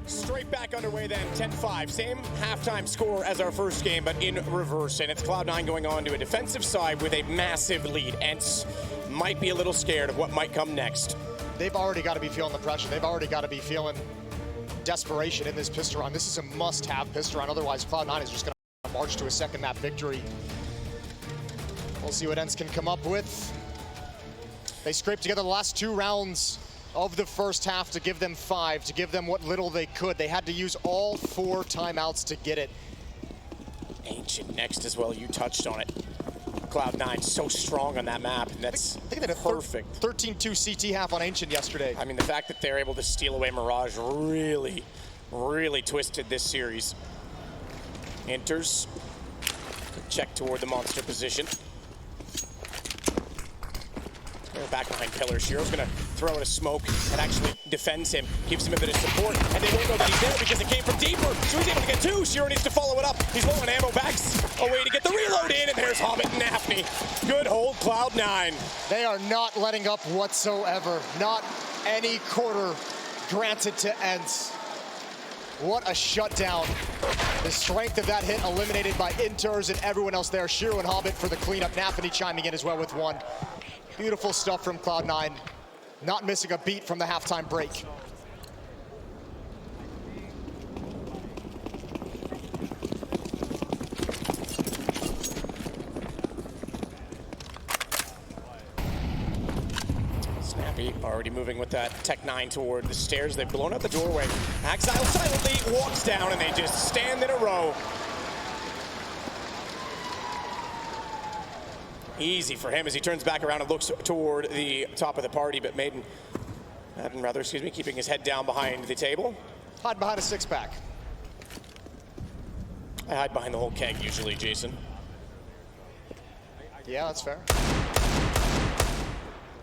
[SPEAKER 1] Straight back underway then, 10-5. Same halftime score as our first game, but in reverse. And it's Cloud9 going on to a defensive side with a massive lead. ENCE might be a little scared of what might come next.
[SPEAKER 2] They've already got to be feeling the pressure. They've already got to be feeling desperation in this pistol run. This is a must-have pistol run. Otherwise, Cloud9 is just going to march to a second map victory. We'll see what ENCE can come up with. They scraped together the last 2 rounds of the first half to give them 5, to give them what little they could. They had to use all 4 timeouts to get it.
[SPEAKER 1] Ancient next as well, you touched on it. Cloud9 so strong on that map, and that's
[SPEAKER 2] I think they had a
[SPEAKER 1] perfect.
[SPEAKER 2] 13-2 CT half on Ancient yesterday.
[SPEAKER 1] I mean, the fact that they're able to steal away Mirage really, really twisted this series. Enters. Check toward the monster position. They're back behind pillars. Shiro's gonna throw in a smoke and actually defends him, gives him a bit of support, and they won't know that he's there because it came from deeper. So he's able to get 2. Shiro needs to follow it up. He's low on ammo, backs away to get the reload in, and there's Hobbit and Nafny. Good hold, Cloud9.
[SPEAKER 2] They are not letting up whatsoever. Not any quarter granted to ENCE. What a shutdown. The strength of that hit eliminated by Inters and everyone else there. Shiro and Hobbit for the cleanup. Nafny chiming in as well with 1. Beautiful stuff from Cloud9. Not missing a beat from the halftime break.
[SPEAKER 1] Snappy already moving with that Tech-9 toward the stairs. They've blown out the doorway. Exile silently walks down and they just stand in a row. Easy for him as he turns back around and looks toward the top of the party, but Madden keeping his head down behind the table.
[SPEAKER 2] Hide behind a 6-pack.
[SPEAKER 1] I hide behind the whole keg usually, Jason.
[SPEAKER 2] Yeah, that's fair.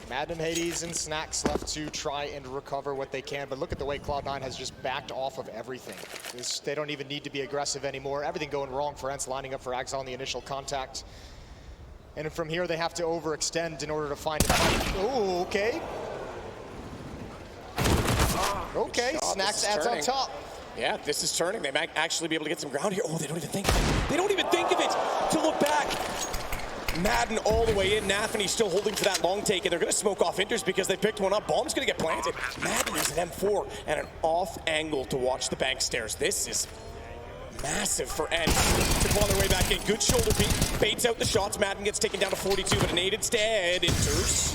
[SPEAKER 2] Madden, Hades, and Snacks left to try and recover what they can, but look at the way Cloud9 has just backed off of everything. They don't even need to be aggressive anymore. Everything going wrong for ENCE, lining up for Exile in the initial contact. And from here, they have to overextend in order to find a fight. Oh, okay. Okay, Snacks adds on top.
[SPEAKER 1] Yeah, this is turning. They might actually be able to get some ground here. Oh, they don't even think of it. They don't even think of it to look back. Madden all the way in. Nafny still holding for that long take, and they're going to smoke off Inters because they picked one up. Bomb's going to get planted. Madden is an M4 and an off angle to watch the bank stairs. This is massive for ENCE to claw their way back in. Good shoulder peek, baits out the shots. Madden gets taken down to 42, but a nade instead. Inters.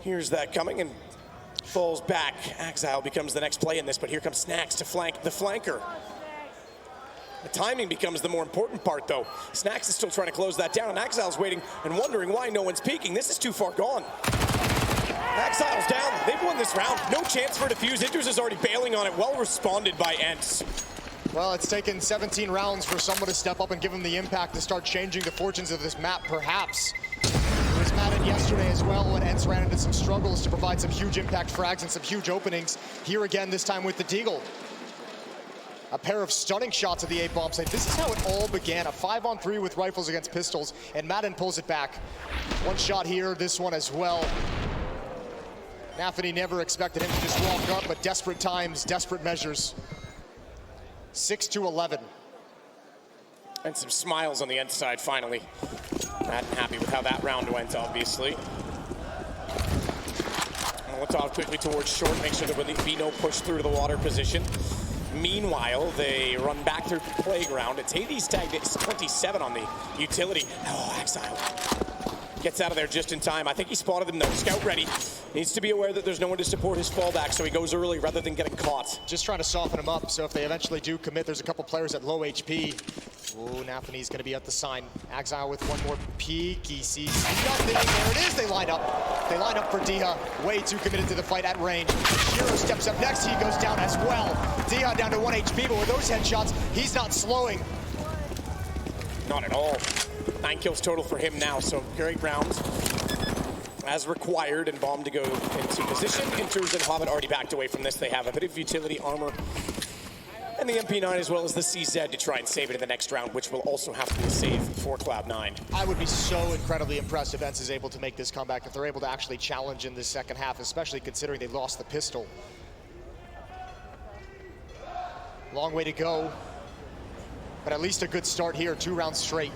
[SPEAKER 1] Here's that coming and falls back. Exile becomes the next play in this, but here comes Snacks to flank the flanker. The timing becomes the more important part, though. Snacks is still trying to close that down, and Exile's waiting and wondering why no one's peeking. This is too far gone. Exile's down. They've won this round. No chance for a defuse. Inters is already bailing on it. Well responded by ENCE.
[SPEAKER 2] Well, it's taken 17 rounds for someone to step up and give them the impact to start changing the fortunes of this map, perhaps. It was Madden yesterday as well when ENCE ran into some struggles to provide some huge impact frags and some huge openings. Here again, this time with the Deagle. A pair of stunning shots at the A-bomb site. This is how it all began, a 5-on-3 with rifles against pistols, and Madden pulls it back. One shot here, this one as well. Nafny never expected him to just walk up, but desperate times, desperate measures. 6-11.
[SPEAKER 1] And some smiles on the ENCE side, finally. Madden happy with how that round went, obviously. Molotov quickly towards short, make sure there will be no push through to the water position. Meanwhile, they run back through the playground. It's Hades tagged. It's 27 on the utility. Oh, Exile gets out of there just in time. I think he spotted them though. Scout ready. Needs to be aware that there's no one to support his fallback, so he goes early rather than getting caught.
[SPEAKER 2] Just trying to soften him up, so if they eventually do commit, there's a couple players at low HP. Oh, Nafny's gonna be at the sign. Exile with one more peek. He sees nothing. There it is. They line up. They line up for Diha. Way too committed to the fight at range. Shiro steps up next. He goes down as well. Diha down to 1 HP, but with those headshots, he's not slowing.
[SPEAKER 1] Not at all. 9 kills total for him now, so great round. As required, and Bomb to go into position. Inters and Hobbit already backed away from this. They have a bit of utility armor and the MP9 as well as the CZ to try and save it in the next round, which will also have to be a save for Cloud9.
[SPEAKER 2] I would be so incredibly impressed if ENCE is able to make this comeback, if they're able to actually challenge in this second half, especially considering they lost the pistol. Long way to go, but at least a good start here, 2 rounds straight.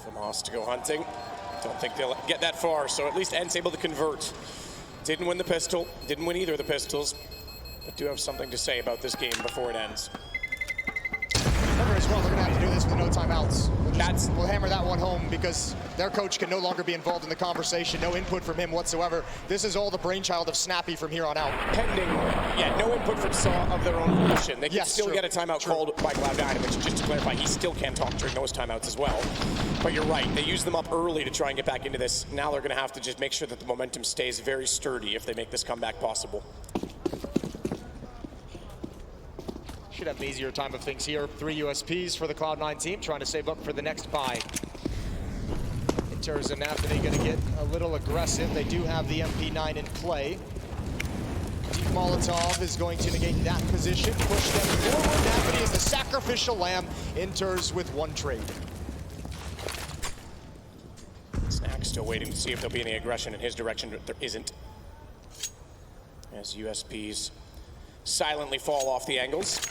[SPEAKER 1] Famas to go hunting. Don't think they'll get that far, so at least ENCE able to convert. Didn't win the pistol, didn't win either of the pistols, but do have something to say about this game before it ends.
[SPEAKER 2] Remember as well, they're gonna have to do this with no timeouts. We'll hammer that one home because their coach can no longer be involved in the conversation. No input from him whatsoever. This is all the brainchild of Snappy from here on out.
[SPEAKER 1] Pending, no input from Saw of their own volition. They can still
[SPEAKER 2] true.
[SPEAKER 1] get a timeout called by Cloud9, which, just to clarify, he still can talk during those timeouts as well. But you're right, they used them up early to try and get back into this. Now they're going to have to just make sure that the momentum stays very sturdy if they make this comeback possible.
[SPEAKER 2] Should have an easier time of things here. 3 USPs for the Cloud9 team, trying to save up for the next buy. ENCE and Anthony going to get a little aggressive. They do have the MP9 in play. Deep Molotov is going to negate that position, push them forward. Anthony is the sacrificial lamb. ENCE with 1 trade.
[SPEAKER 1] Snack still waiting to see if there'll be any aggression in his direction, but there isn't. As USPs silently fall off the angles.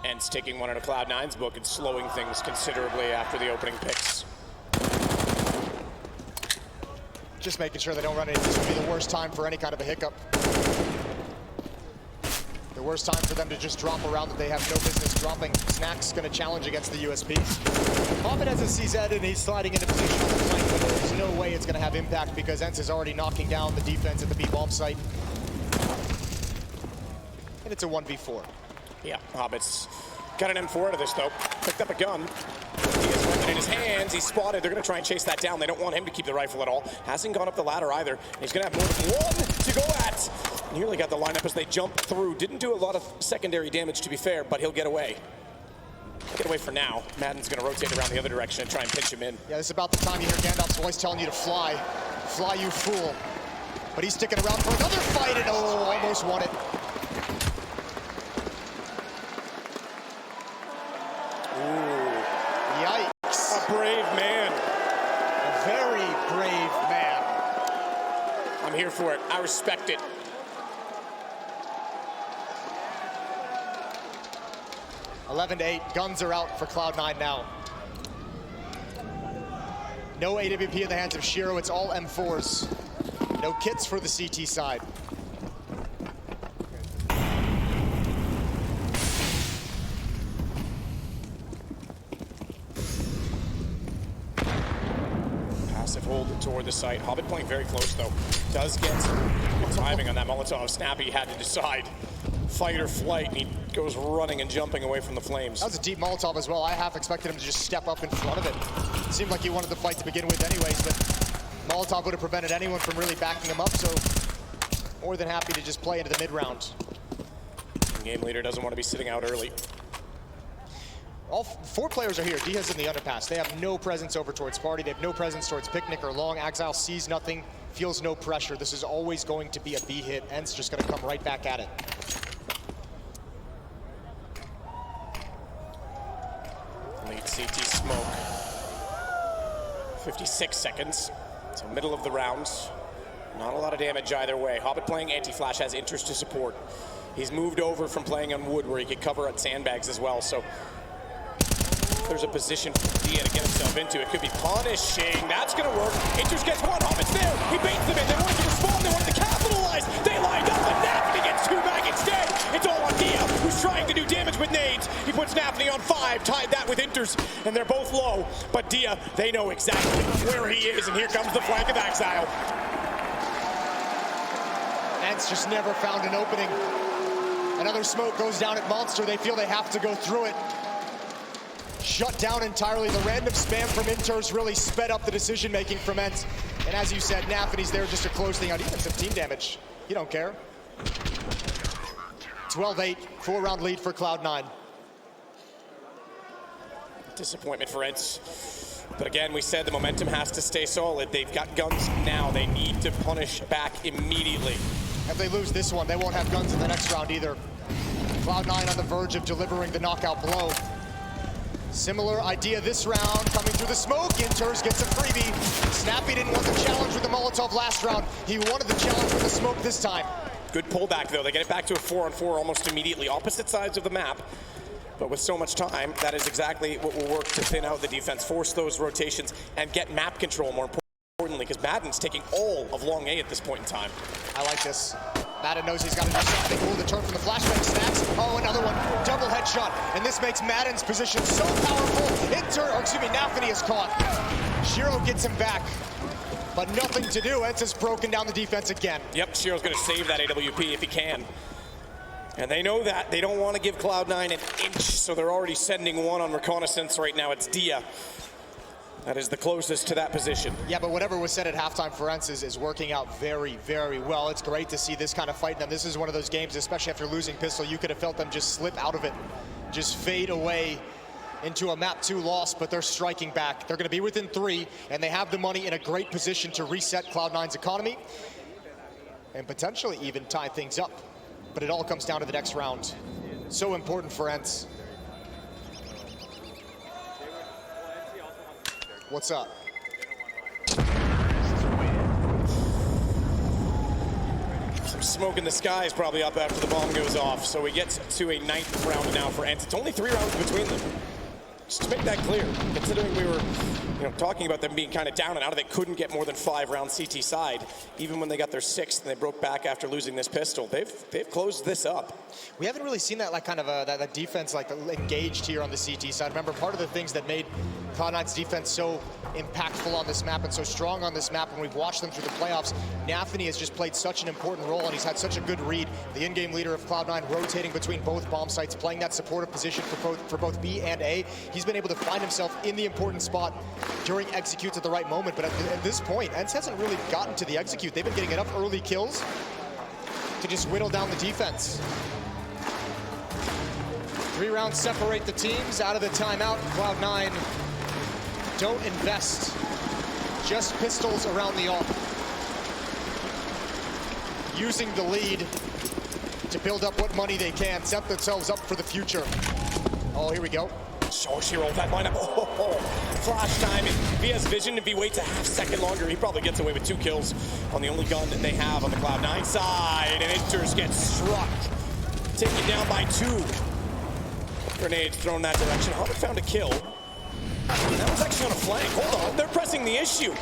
[SPEAKER 1] ENCE taking one out of Cloud9's book and slowing things considerably after the opening picks.
[SPEAKER 2] Just making sure they don't run into this would be the worst time for any kind of a hiccup. The worst time for them to just drop around that they have no business dropping. Snack's going to challenge against the USPs. Mohammed has a CZ and he's sliding into position on the flank, but there's no way it's going to have impact because ENCE is already knocking down the defense at the B-bomb site. And it's a 1v4.
[SPEAKER 1] Yeah, Hobbit's got an M4 out of this, though. Picked up a gun. He has weapon in his hands. He's spotted. They're going to try and chase that down. They don't want him to keep the rifle at all. Hasn't gone up the ladder either. He's going to have more than one to go at. Nearly got the lineup as they jump through. Didn't do a lot of secondary damage, to be fair, but he'll get away. Get away for now. Madden's going to rotate around the other direction and try and pinch him in.
[SPEAKER 2] Yeah, this is about the time you hear Gandalf's voice telling you to fly. Fly, you fool. But he's sticking around for another fight and almost won it. Yikes.
[SPEAKER 1] A brave man.
[SPEAKER 2] A very brave man.
[SPEAKER 1] I'm here for it. I respect it.
[SPEAKER 2] (11-8). Guns are out for Cloud9 now. No AWP in the hands of Shiro. It's all M4s. No kits for the CT side.
[SPEAKER 1] Passive hold toward the site. Hobbit playing very close, though. Does get good timing on that Molotov. Snappy had to decide fight or flight, and he goes running and jumping away from the flames.
[SPEAKER 2] That was a deep Molotov as well. I half expected him to just step up in front of it. It seemed like he wanted the fight to begin with anyways, but Molotov would have prevented anyone from really backing him up, so more than happy to just play into the mid-round.
[SPEAKER 1] Game leader doesn't want to be sitting out early.
[SPEAKER 2] All 4 players are here. Diaz in the underpass. They have no presence over towards Party. They have no presence towards Picnic or Long. Exile sees nothing, feels no pressure. This is always going to be a B hit. ENCE just going to come right back at it.
[SPEAKER 1] Lead CT smoke. 56 seconds. So middle of the round. Not a lot of damage either way. Hobbit playing anti-flash has interest to support. He's moved over from playing on wood where he could cover at sandbags as well. So there's a position for Dia to get himself into. It could be punishing. That's going to work. Inters gets one. Hobbit's there. He baits them in. They wanted to respond. They wanted to capitalize. They lined up, and Nafny gets 2 back instead. It's all on Dia, who's trying to do damage with nades. He puts Nafny on 5, tied that with Inters, and they're both low. But Dia, they know exactly where he is, and here comes the flank of Exile.
[SPEAKER 2] ENCE just never found an opening. Another smoke goes down at Monster. They feel they have to go through it. Shut down entirely. The random spam from Inters really sped up the decision-making from ENCE. And as you said, Nafny's there just to close things out. Even some team damage. You don't care. 12-8, 4-round lead for Cloud9.
[SPEAKER 1] Disappointment for ENCE. But again, we said the momentum has to stay solid. They've got guns now. They need to punish back immediately.
[SPEAKER 2] If they lose this one, they won't have guns in the next round either. Cloud9 on the verge of delivering the knockout blow. Similar idea this round, coming through the smoke. Inters gets a freebie. Snappy didn't want the challenge with the Molotov last round. He wanted the challenge with the smoke this time.
[SPEAKER 1] Good pullback, though. They get it back to a 4-on-4 almost immediately. Opposite sides of the map. But with so much time, that is exactly what will work to thin out the defense, force those rotations, and get map control more importantly, because Madden's taking all of Long A at this point in time.
[SPEAKER 2] I like this. Madden knows he's got to do something. Ooh, the turn from the flashbang snaps. Oh, another one. Double headshot. And this makes Madden's position so powerful. Nafany is caught. Shiro gets him back. But nothing to do. ENCE has broken down the defense again.
[SPEAKER 1] Yep, Shiro's going to save that AWP if he can. And they know that. They don't want to give Cloud9 an inch, so they're already sending one on reconnaissance right now. It's Dia. That is the closest to that position.
[SPEAKER 2] Yeah, but whatever was said at halftime for ENCE is working out very, very well. It's great to see this kind of fight. And this is one of those games, especially after losing Pistol, you could have felt them just slip out of it, just fade away into a map 2 loss, but they're striking back. They're going to be within 3, and they have the money in a great position to reset Cloud9's economy and potentially even tie things up. But it all comes down to the next round. So important for ENCE. What's up?
[SPEAKER 1] Some smoke in the sky is probably up after the bomb goes off. So we get to a 9th round now for ENCE. It's only 3 rounds between them. Just to make that clear, considering we were talking about them being kind of down and out, they couldn't get more than 5 rounds CT side. Even when they got their 6th and they broke back after losing this pistol, they've closed this up. We
[SPEAKER 2] haven't really seen that kind of that defense engaged here on the CT side. Remember, part of the things that made Cloud9's defense so impactful on this map and so strong on this map when we've watched them through the playoffs, Nafany has just played such an important role, and he's had such a good read. The in-game leader of Cloud9, rotating between both bomb sites, playing that supportive position for both B and A. He's been able to find himself in the important spot during executes at the right moment, but at this point, ENCE hasn't really gotten to the execute. They've been getting enough early kills to just whittle down the defense. 3 rounds separate the teams. Out of the timeout, Cloud9 don't invest. Just pistols around the AWP. Using the lead to build up what money they can, set themselves up for the future. Oh, here we go.
[SPEAKER 1] Oh, Shiro, that lineup. Oh, flash time. If he has vision, if he waits a half-second longer, he probably gets away with 2 kills on the only gun that they have on the Cloud9 side. And Inters gets struck. Taken down by 2. Grenades thrown that direction. Hobbit found a kill. That was actually on a flank. Hold on, they're pressing the issue.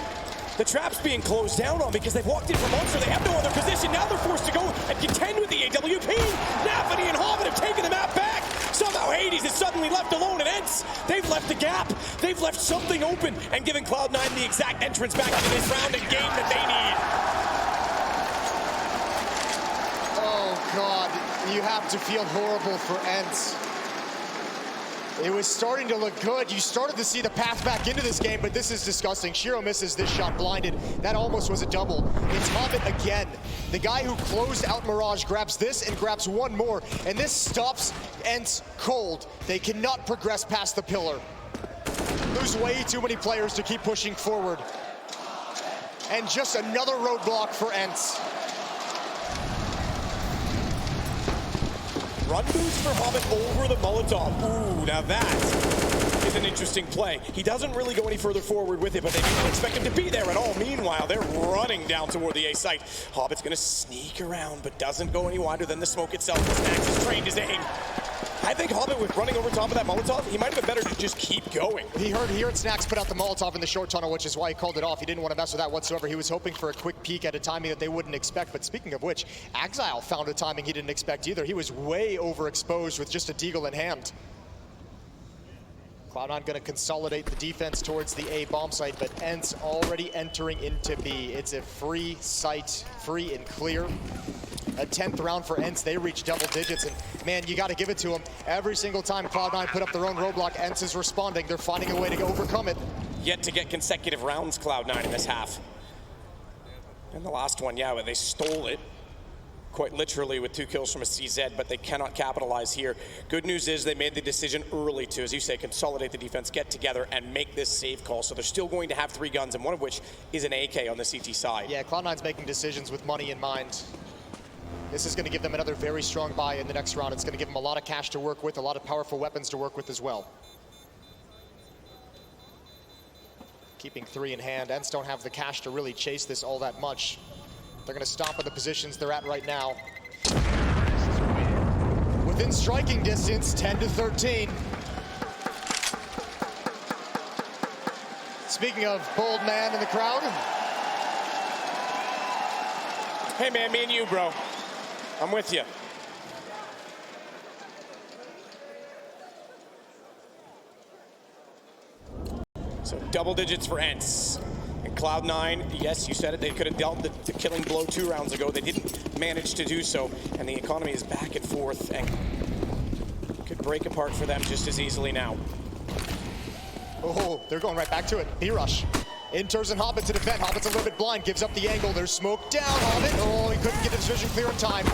[SPEAKER 1] The trap's being closed down on because they've walked in for Monster. They have no other position. Now they're forced to go and contend with the AWP. Nafany and Hobbit have taken the map back. Somehow Hades is suddenly left alone, and ENCE, they've left the gap. They've left something open and giving Cloud9 the exact entrance back into this round and game that they need.
[SPEAKER 2] Oh, God. You have to feel horrible for ENCE. It was starting to look good. You started to see the path back into this game, but this is disgusting. Shiro misses this shot blinded. That almost was a double. It's Hobbit again. The guy who closed out Mirage grabs this and grabs one more, and this stops ENCE cold. They cannot progress past the pillar. There's way too many players to keep pushing forward. And just another roadblock for ENCE.
[SPEAKER 1] Run boost for Hobbit over the Molotov. Ooh, now that is an interesting play. He doesn't really go any further forward with it, but they didn't expect him to be there at all. Meanwhile, they're running down toward the A site. Hobbit's gonna sneak around, but doesn't go any wider than the smoke itself. Snax has trained his aim. I think Hobbit, with running over top of that Molotov, he might have been better to just keep going.
[SPEAKER 2] He heard Snax put out the Molotov in the short tunnel, which is why he called it off. He didn't want to mess with that whatsoever. He was hoping for a quick peek at a timing that they wouldn't expect. But speaking of which, Exile found a timing he didn't expect either. He was way overexposed with just a deagle in hand. Cloud9 going to consolidate the defense towards the A bomb site, but ENCE already entering into B. It's a free site, free and clear. A 10th round for ENCE, they reach double digits, and man, you got to give it to them. Every single time Cloud9 put up their own roadblock, ENCE is responding. They're finding a way to overcome it.
[SPEAKER 1] Yet to get consecutive rounds, Cloud9 in this half. And the last one, yeah, they stole it. Quite literally with 2 kills from a CZ, but they cannot capitalize here. Good news is they made the decision early to, as you say, consolidate the defense, get together, and make this save call. So they're still going to have 3 guns, and one of which is an AK on the CT side.
[SPEAKER 2] Yeah, Cloud9's making decisions with money in mind. This is going to give them another very strong buy in the next round. It's going to give them a lot of cash to work with, a lot of powerful weapons to work with as well. Keeping 3 in hand. ENCE don't have the cash to really chase this all that much. They're going to stop at the positions they're at right now. Within striking distance, 10-13. Speaking of bold man in the crowd.
[SPEAKER 1] Hey man, me and you, bro. I'm with you. So double digits for ENCE. And Cloud9, yes, you said it, they could have dealt the killing blow 2 rounds ago. They didn't manage to do so, and the economy is back and forth and could break apart for them just as easily now.
[SPEAKER 2] Oh, they're going right back to it. B-rush. Enters and Hobbit to defend. Hobbit's a little bit blind, gives up the angle. There's smoke down. Hobbit, oh, he couldn't get his vision clear in time.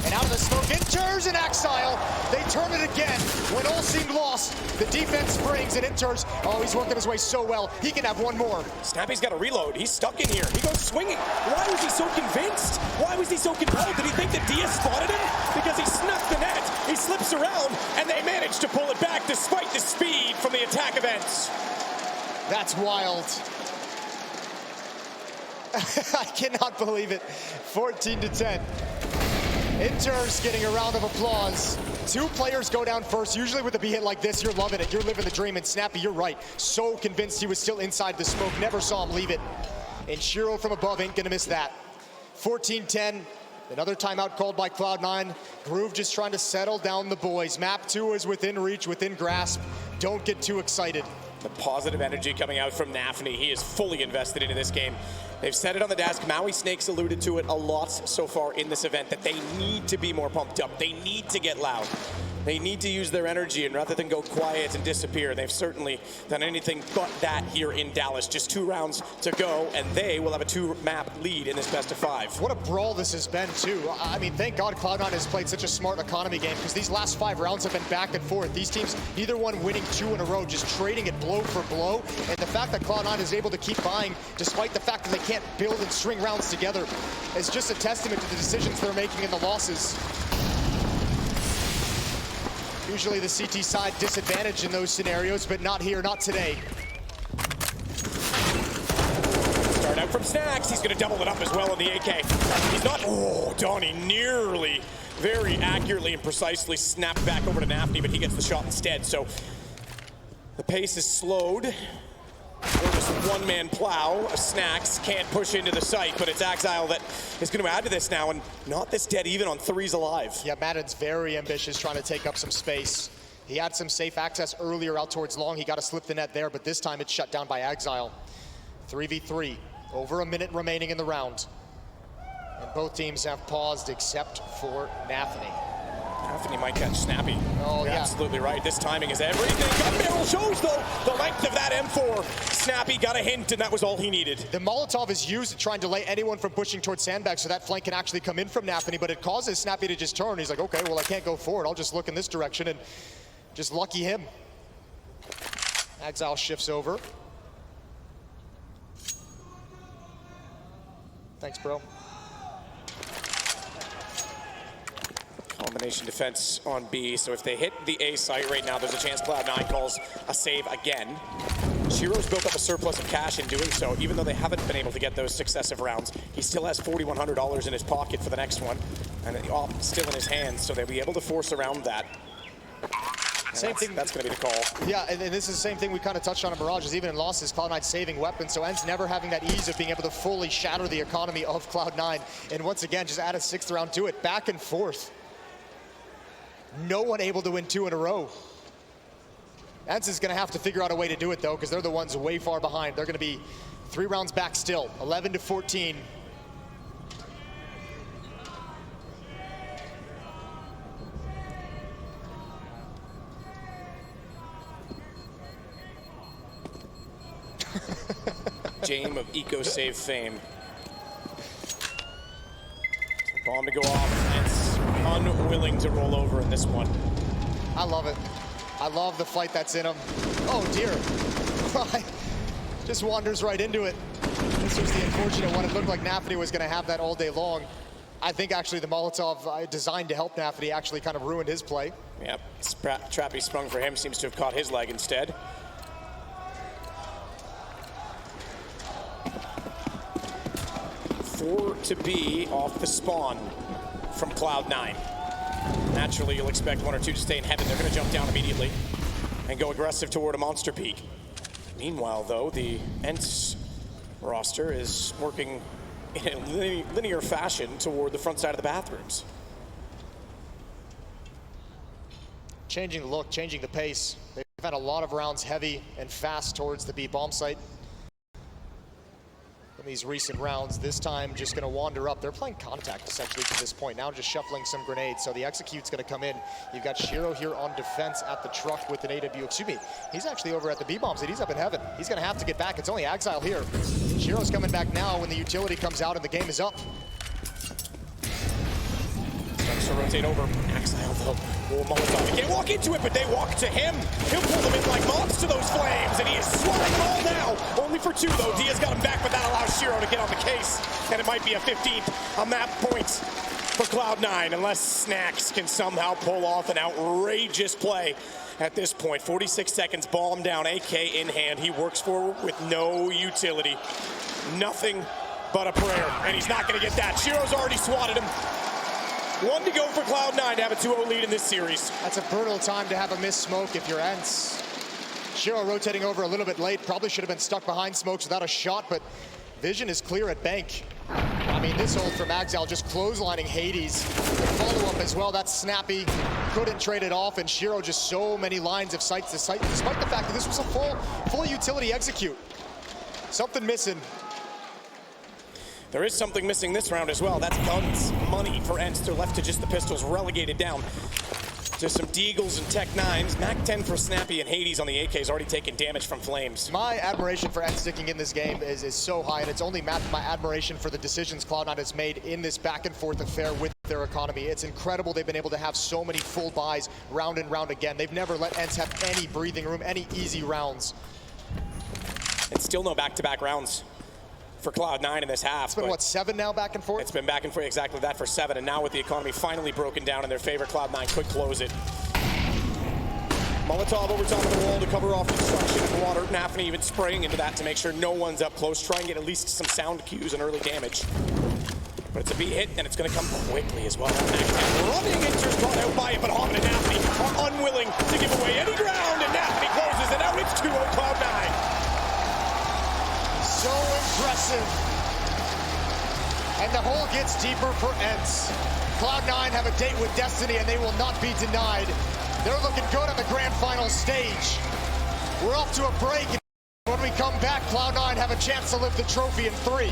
[SPEAKER 2] And out of the smoke, Enters and Exile. They turn it again. When all seemed lost, the defense springs and Enters. Oh, he's working his way so well. He can have one more.
[SPEAKER 1] Snappy's got to reload. He's stuck in here. He goes swinging. Why was he so convinced? Why was he so compelled? Did he think that Diaz spotted him? Because he snuck the net. He slips around, and they manage to pull it back despite the speed from the attack events.
[SPEAKER 2] That's wild. I cannot believe it. 14-10. Enters getting a round of applause. 2 players go down first. Usually with a B hit like this, you're loving it. You're living the dream. And Snappy, you're right. So convinced he was still inside the smoke. Never saw him leave it. And Shiro from above ain't gonna miss that. 14-10. Another timeout called by Cloud9. Groove just trying to settle down the boys. Map 2 is within reach, within grasp. Don't get too excited.
[SPEAKER 1] The positive energy coming out from Nafny. He is fully invested into this game. They've said it on the desk. Maui Snakes alluded to it a lot so far in this event, that they need to be more pumped up. They need to get loud. They need to use their energy, and rather than go quiet and disappear, they've certainly done anything but that here in Dallas. Just 2 rounds to go, and they will have a 2-map lead in this best of 5.
[SPEAKER 2] What a brawl this has been, too. I mean, thank God Cloud9 has played such a smart economy game, because these last 5 rounds have been back and forth. These teams, neither one winning 2 in a row, just trading it blow for blow. And the fact that Cloud9 is able to keep buying, despite the fact that they can't build and string rounds together, is just a testament to the decisions they're making in the losses. Usually the CT side disadvantaged in those scenarios, but not here, not today.
[SPEAKER 1] Start out from Snacks. He's going to double it up as well in the AK. He's not. Oh, Donnie nearly, very accurately and precisely snapped back over to Nafny, but he gets the shot instead. So the pace is slowed. We're just one-man plow. Snacks can't push into the site, but it's Exile that is going to add to this now, and not this dead even on 3s alive.
[SPEAKER 2] Yeah, Madden's very ambitious, trying to take up some space. He had some safe access earlier out towards long. He got to slip the net there, but this time it's shut down by Exile. 3v3, over a minute remaining in the round. And both teams have paused except for Nafny.
[SPEAKER 1] Nafny might catch Snappy.
[SPEAKER 2] Oh,
[SPEAKER 1] You're
[SPEAKER 2] yeah.
[SPEAKER 1] absolutely right. This timing is everything. Gun barrel shows, though, the length of that M4. Snappy got a hint, and that was all he needed.
[SPEAKER 2] The Molotov is used to try and delay anyone from pushing towards Sandbag, so that flank can actually come in from Nafny, but it causes Snappy to just turn. He's like, okay, well, I can't go forward. I'll just look in this direction, and just lucky him. Exile shifts over. Thanks, bro.
[SPEAKER 1] Combination defense on B, so if they hit the A site right now, there's a chance Cloud9 calls a save again. Shiro's built up a surplus of cash in doing so, even though they haven't been able to get those successive rounds. He still has $4,100 in his pocket for the next one, and the op still in his hands, so they'll be able to force around that.
[SPEAKER 2] Same thing.
[SPEAKER 1] That's going to be the call.
[SPEAKER 2] Yeah, and this is the same thing we kind of touched on in Mirages, even in losses, Cloud9 saving weapons, so ENCE never having that ease of being able to fully shatter the economy of Cloud9. And once again, just add a 6th round to it, back and forth. No one able to win 2 in a row. ENCE is going to have to figure out a way to do it, though, because they're the ones way far behind. They're going to be 3 rounds back still, 11-14.
[SPEAKER 1] Jame of Eco Save fame. Bomb to go off, and it's unwilling to roll over in this one.
[SPEAKER 2] I love it. I love the fight that's in him. Oh dear. Just wanders right into it. This was the unfortunate one. It looked like Nafny was going to have that all day long. I think actually the Molotov designed to help Nafny actually kind of ruined his play.
[SPEAKER 1] Yep, Trappy sprung for him, seems to have caught his leg instead. Four to be off the spawn from Cloud9. Naturally, you'll expect 1 or 2 to stay in heaven. They're going to jump down immediately and go aggressive toward a monster peak. Meanwhile, though, the ENCE roster is working in a linear fashion toward the front side of the bathrooms.
[SPEAKER 2] changing the look, changing the pace. They've had a lot of rounds heavy and fast towards the B bomb site. In these recent rounds, this time just going to wander up. They're playing contact essentially to this point. Now just shuffling some grenades. So the execute's going to come in. You've got Shiro here on defense at the truck with an AW. Excuse me, he's actually over at the B bomb site. He's up in heaven. He's going to have to get back. It's only Exile here. Shiro's coming back now when the utility comes out and the game is up.
[SPEAKER 1] Starts to rotate over. Exile though. Oh, Molotov. He can't walk into it, but they walk to him. He'll pull them in like moths to those flames, and he is swatting them all now. Only for 2 though. Diaz got him back, but that allows Shiro to get on the case, and it might be a 15th on that point for Cloud9, unless Snacks can somehow pull off an outrageous play at this point. 46 seconds, bomb down, AK in hand. He works forward with no utility. Nothing but a prayer, and he's not going to get that. Shiro's already swatted him. 1 to go for Cloud9 to have a 2-0 lead in this series.
[SPEAKER 2] That's a brutal time to have a missed smoke if you're ENCE. Shiro rotating over a little bit late. Probably should have been stuck behind smokes without a shot, but vision is clear at bank. I mean, this hold from Exile just clotheslining Hades. The follow-up as well, that's snappy. Couldn't trade it off, and Shiro just so many lines of sight to sight, despite the fact that this was a full utility execute. Something missing.
[SPEAKER 1] There is something missing this round as well. That's guns, money for ENCE. They're left to just the pistols, relegated down to some Deagles and Tech 9s. Mac 10 for Snappy, and Hades on the AK is already taking damage from flames.
[SPEAKER 2] My admiration for ENCE sticking in this game is so high, and it's only matched my admiration for the decisions Cloud9 has made in this back and forth affair with their economy. It's incredible they've been able to have so many full buys round and round again. They've never let ENCE have any breathing room, any easy rounds.
[SPEAKER 1] And still no back-to-back rounds for Cloud9 in this half.
[SPEAKER 2] It's been, what, 7 now back and forth?
[SPEAKER 1] It's been back and forth, exactly that, for 7. And now with the economy finally broken down in their favor, Cloud9 could close it. Molotov over top of the wall to cover off destruction and water. Nafany even spraying into that to make sure no one's up close. Try and get at least some sound cues and early damage. But it's a B hit, and it's going to come quickly as well. Running Inter's caught out by it, but Hoffman and Nafany are unwilling to give away any ground, and Nafany closes it out. It's 2-0 Cloud9.
[SPEAKER 2] So impressive. And the hole gets deeper for ENCE. Cloud9 have a date with destiny, and they will not be denied. They're looking good on the grand final stage. We're off to a break. When we come back, Cloud9 have a chance to lift the trophy in 3.